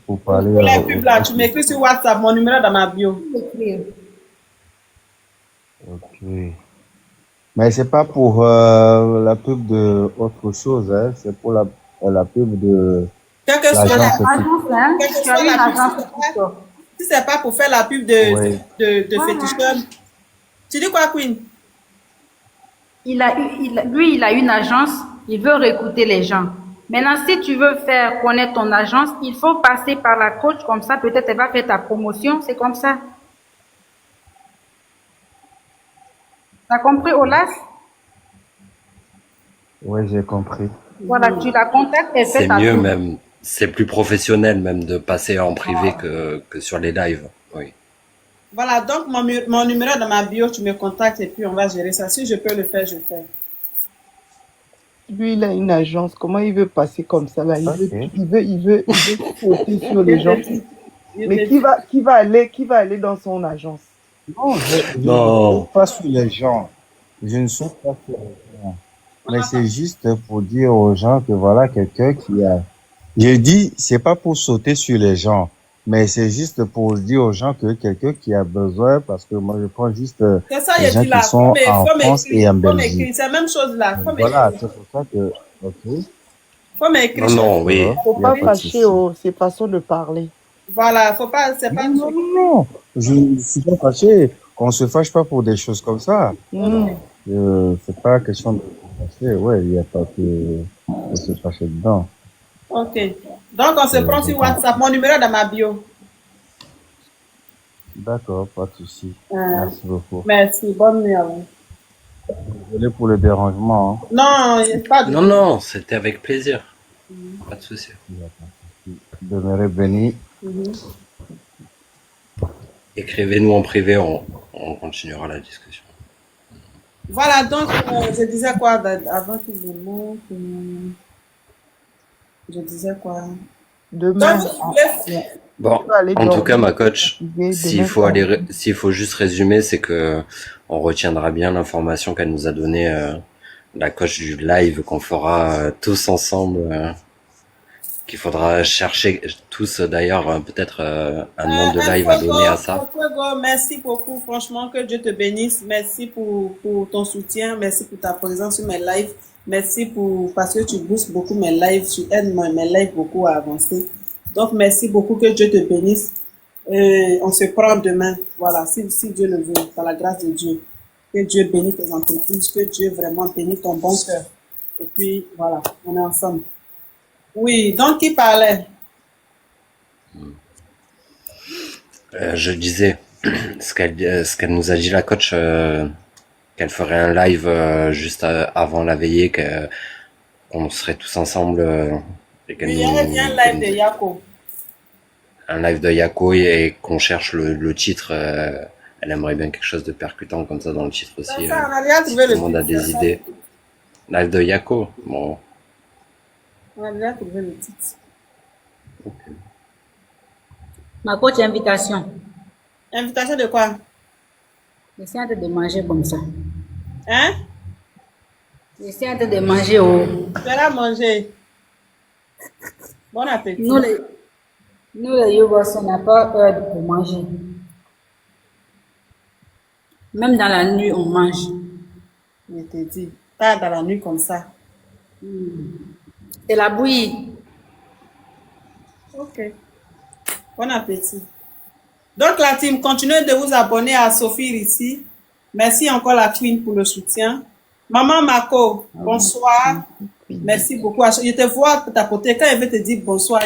pour parler. Pour la pub là, tu m'écris sur WhatsApp, mon numéro est dans ma bio. Ok. Mais c'est pas pour la pub de autre chose, hein. C'est pour la pub de Quelle que soit la l'agence quelle que soit la pub, si c'est pas pour faire la pub de féticheur. Tu dis quoi, Queen? Il a une agence, il veut recruter les gens. Maintenant, si tu veux faire connaître ton agence, il faut passer par la coach, comme ça, peut-être elle va faire ta promotion, c'est comme ça. T'as compris, Olas? Oui, j'ai compris. Voilà, tu la contactes et fais C'est ta mieux pub. même. C'est plus professionnel même de passer en privé que sur les lives. Oui. Voilà, donc mon numéro est dans ma bio, tu me contactes et puis on va gérer ça. Si je peux le faire, je le fais. Lui, il a une agence. Comment il veut passer comme ça là? Il veut sauter sur les gens. Mais qui va aller dans son agence? Non, je ne suis pas sur les gens. Je ne suis pas sur les gens. Mais c'est juste pour dire aux gens que voilà quelqu'un qui a. Je dis, c'est pas pour sauter sur les gens, mais c'est juste pour dire aux gens que quelqu'un qui a besoin, parce que moi je prends juste C'est ça, les il gens dit là. qui sont en Faut France et en m'écrire. Belgique. C'est la même chose là. Faut Voilà, m'écrire. c'est pour ça que. Ok. Faut m'écrire. Non, oui. Faut pas fâcher ses façons de parler. Voilà, faut pas, c'est pas. Non, je ne suis pas fâché. On se fâche pas pour des choses comme ça. C'est pas question de se fâcher. Ouais, il n'y a pas que de se fâcher dedans. Ok. Donc on se prend sur WhatsApp. Mon numéro est dans ma bio. D'accord, pas de souci. Merci beaucoup. Merci, bonne nuit à vous. Désolé pour le dérangement. Hein. Non, il n'y a pas de. Non, c'était avec plaisir. Pas de souci. Demeurez bénis. Écrivez-nous en privé, on continuera la discussion. Voilà, donc je disais quoi avant qu'il me monte. Je disais quoi? Demain. Bon, en tout cas, ma coach, s'il faut juste résumer, c'est que on retiendra bien l'information qu'elle nous a donnée, la coach du live qu'on fera tous ensemble, qu'il faudra chercher tous d'ailleurs peut-être un nom de live à donner à ça. Merci beaucoup, franchement, que Dieu te bénisse. Merci pour ton soutien, merci pour ta présence sur mes lives, merci parce que tu boostes beaucoup mes lives, tu aides mes lives beaucoup à avancer. Donc merci beaucoup, que Dieu te bénisse. On se prend demain, voilà, si Dieu le veut, par la grâce de Dieu. Que Dieu bénisse tes entreprises, que Dieu vraiment bénisse ton bon cœur. Et puis voilà, on est ensemble. Oui, donc qui parlait? Je disais ce qu'elle nous a dit, la coach, qu'elle ferait un live juste avant la veillée, qu'on serait tous ensemble. Et qu'elle Il y avait bien un live de Yako. Un live de Yako et qu'on cherche le titre. Elle aimerait bien quelque chose de percutant comme ça dans le titre aussi. Ça, on a déjà trouvé tout le monde a des idées. Live de Yako, bon. On a déjà trouvé le titre. Okay. Ma coach, invitation. Invitation de quoi? J'essaie de manger comme ça. Hein? J'essaie de manger au... Tu vas manger. Bon appétit. Nous les Yougos, on n'a pas peur pour manger. Même dans la nuit, on mange. Je te dis, pas dans la nuit comme ça. C'est la bouillie. Ok. Bon appétit. Donc la team, continuez de vous abonner à Sophie ici. Merci encore la Queen pour le soutien. Maman Mako, bonsoir. Merci beaucoup. Je te vois tapoter. Quand elle veut te dire bonsoir,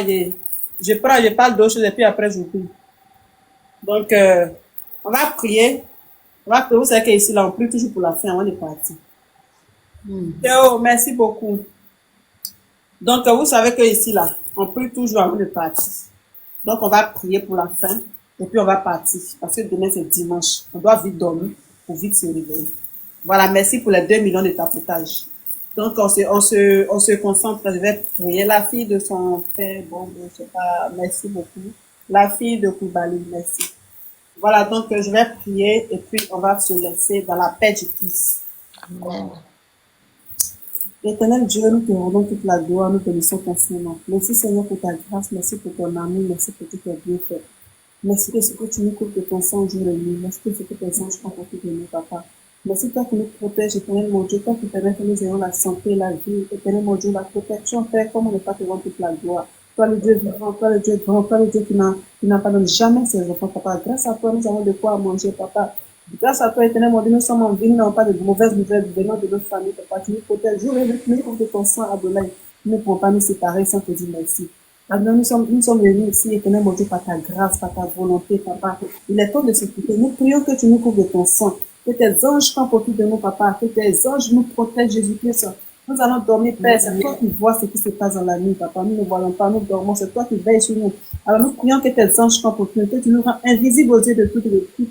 je parle d'autres choses et puis après j'oublie. Donc, on va prier. On va prier. Vous savez qu'ici, là, on prie toujours pour la fin. On est parti. Théo, merci beaucoup. Donc, vous savez qu'ici, là, on prie toujours avant de partir. Donc, on va prier pour la fin. Et puis, on va partir. Parce que demain, c'est dimanche. On doit vite dormir pour vite se réveiller. Voilà, merci pour les 2 millions de tapotage. Donc, on se concentre. Je vais prier. La fille de son père, bon, je sais pas, merci beaucoup. La fille de Koubali, merci. Voilà, donc je vais prier et puis on va se laisser dans la paix du Christ. Amen. Éternel Dieu, nous te rendons toute la gloire, nous te laissons ton nom. Merci Seigneur pour ta grâce, merci pour ton amour, merci pour tout tes bienfaits. Merci de ce que tu nous couvres de ton sang jour et nuit. Merci de ce que tes anges font pour de nous, papa. Merci toi qui nous protège, éternel mon Dieu, toi qui permets que nous ayons la santé, la vie, éternel mon Dieu, la protection, Père, comme on n'est pas te rendre toute la gloire. Toi le Dieu vivant, toi le Dieu grand, toi le Dieu qui n'abandonne jamais ses enfants, papa. Grâce à toi, nous avons de quoi manger, papa. Grâce à toi, éternel mon Dieu, nous sommes en vie, nous n'avons pas de mauvaises nouvelles venant de notre famille, papa. Tu nous protèges, jour et nuit, nous comme de ton sang, Adonai. Nous ne pouvons pas nous séparer sans te dire merci. Maintenant, nous sommes venus ici, éternel mon Dieu, par ta grâce, par ta volonté, papa. Il est temps de s'écouter. Nous prions que tu nous couvres de ton sang. Que tes anges campent autour de nous, papa. Que tes anges nous protègent, Jésus-Christ. Nous allons dormir, Père. C'est toi qui vois ce qui se passe dans la nuit, papa. Nous ne voyons pas, nous dormons. C'est toi qui veilles sur nous. Alors nous prions que tes anges campent autour de nous. Que tu nous rends invisibles aux yeux de tout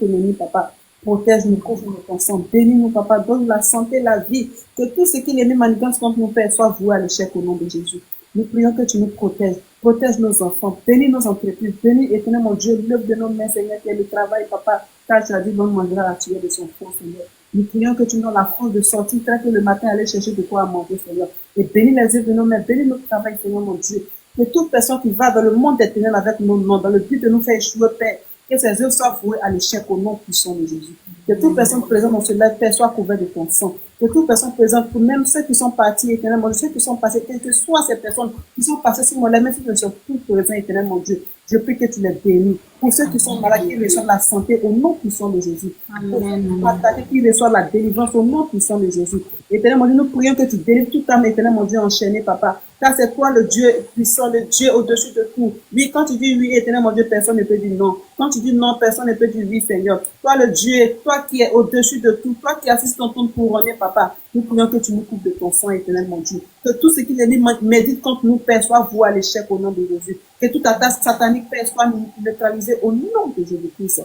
ennemi, papa. Protège-nous, couvre-nous ton sang. Bénis-nous, papa. Donne la santé, la vie. Que tout ce qui l'ennemi manigance contre nous, Père, soit voué à l'échec au nom de Jésus. Nous prions que tu nous protèges. Protège nos enfants. Bénis nos entreprises. Bénis, éternel mon Dieu, l'œuvre de nos mains, Seigneur, qui est le travail, papa. Car tu as dit, l'homme mangera la tuer de son front, Seigneur. Nous prions que tu nous donnes la force de sortir, très tôt le matin, aller chercher de quoi manger, Seigneur. Et bénis les œuvres de nos mains. Bénis notre travail, Seigneur, mon Dieu. Que toute personne qui va dans le monde des ténèbres avec nos noms, dans le but de nous faire échouer, Père, que ces œuvres soient vouées à l'échec au nom puissant de Jésus. Que toute personne présente dans ce live, Père, soit couverte de ton sang. Que toute personne présente, pour même ceux qui sont partis, éternel mon Dieu, ceux qui sont passés, quelles que soient ces personnes qui sont passées sur mon live, même si ne sont plus présents, éternel mon Dieu, je prie que tu les bénis. Pour ceux qui sont malades, qu'ils reçoivent la santé au nom puissant de Jésus. Pour ceux qui sont attaqués, qu'ils reçoivent la délivrance au nom puissant de Jésus. Éternel mon Dieu, nous prions que tu délivres toute âme, éternel mon Dieu, enchaîné, papa. Car c'est toi le Dieu puissant, le Dieu au-dessus de tout. Oui, quand tu dis oui, éternel mon Dieu, personne ne peut dire non. Quand tu dis non, personne ne peut dire oui, Seigneur. Toi le Dieu, toi qui es au-dessus de tout, toi qui assistes ton tour couronné, papa. Nous prions que tu nous couvres de ton sang, éternel mon Dieu. Que tout ce qui médite contre nous, Père, soit voué à l'échec au nom de Jésus. Que toute attaque satanique, Père, soit neutralisée au nom de Jésus-Christ.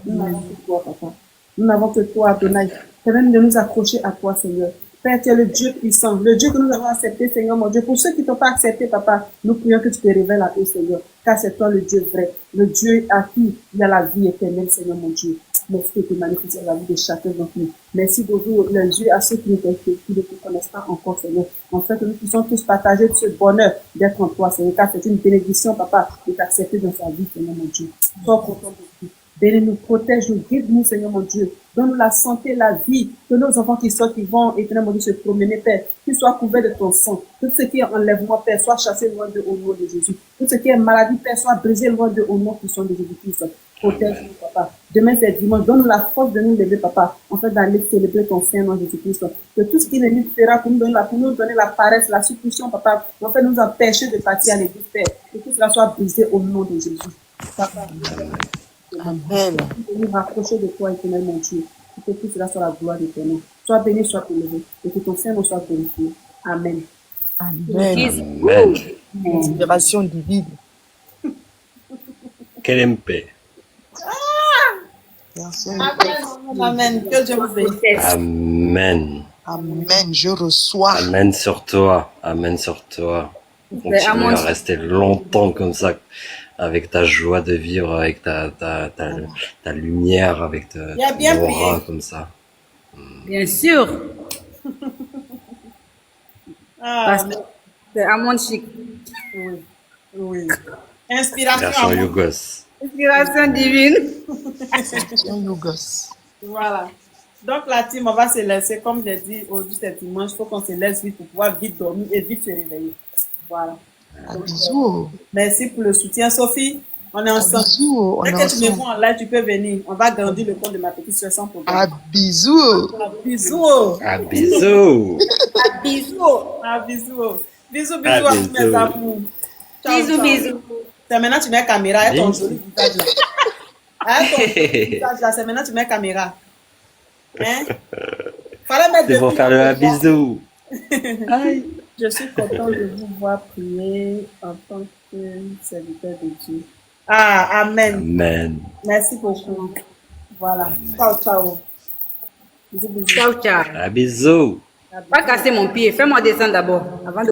Nous n'avons que toi, papa. Nous n'avons que toi, Adonai. Permets de nous accrocher à toi, Seigneur. Père, tu es le Dieu puissant, le Dieu que nous avons accepté, Seigneur mon Dieu. Pour ceux qui ne t'ont pas accepté, papa, nous prions que tu te révèles à eux, Seigneur. Car c'est toi le Dieu vrai, le Dieu à qui il y a la vie éternelle, Seigneur mon Dieu. Merci que tu manifestes la vie de chacun d'entre nous. Merci d'ouvrir les yeux à ceux qui ne te connaissent pas encore, Seigneur. En fait, que nous puissions tous partager ce bonheur d'être en toi, Seigneur. Car c'est une bénédiction, papa, de t'accepter dans sa vie, Seigneur mon Dieu. Sois content de tout. Bénis-nous, protège-nous, guide-nous, Seigneur mon Dieu. Donne-nous la santé, la vie. Que nos enfants qui sortent, qui vont, éternel mon Dieu, se promener, Père, qu'ils soient couverts de ton sang. Tout ce qui est enlèvement, Père, soit chassé loin de au nom de Jésus. Tout ce qui est maladie, Père, soit brisé loin de au nom puissant de Jésus-Christ. Protège-nous, papa. Demain, c'est dimanche. Donne-nous la force de nous lever, papa, en fait, d'aller célébrer ton saint nom, Jésus-Christ. Que tout ce qui nous fera pour nous donner la paresse, la supplication, papa, en fait, nous empêcher de partir à l'église, Père. Que tout cela soit brisé au nom de Jésus. Papa, Amen. Nous rapprocher de toi, éternel mon Dieu. Que tout cela soit la gloire de ton nom. Sois béni, sois élevé. Et que ton Saint nom soit glorifié. Amen. Amen. Amen. Inspiration divine. Quelle paix. Amen. Amen. Que Dieu vous bénisse. Amen. Amen. Je reçois. Amen sur toi. Amen sur toi. Continue à rester longtemps comme ça, avec ta joie de vivre, avec ta lumière, avec ta aura comme ça. Bien sûr. Parce que c'est Amon Chic. Oui. Oui. Inspiration. Version Yougos. Inspiration divine. Yougos. Voilà. Donc la team, on va se laisser. Comme j'ai dit, aujourd'hui c'est dimanche, il faut qu'on se laisse vite pour pouvoir vite dormir et vite se réveiller. Voilà. Donc, Bisous. merci pour le soutien, Sophie. On est ensemble. Bisous. On Dès est que tu me ensemble. vois en live, tu peux venir. On va grandir le compte de ma petite soeur sans problème. Bisous. Bisous. Bisous. Bisous. Bisous. Bisous Ah, à tous mes bisous. amours. Ciao, Bisous, ciao. bisous. C'est maintenant que tu mets la caméra. Avec ton Bisous. joli visage là. Avec ton joli visage là, c'est maintenant que tu mets la caméra. Hein? Fallait mettre C'est pour faire le bisou. Aïe. Je suis content de vous voir prier en tant que serviteur de Dieu. Ah, amen. Amen. Merci beaucoup. Voilà. Ciao, ciao. Bisous, bisous. Ciao, ciao. À bisous. Pas casser mon pied. Fais-moi descendre d'abord avant de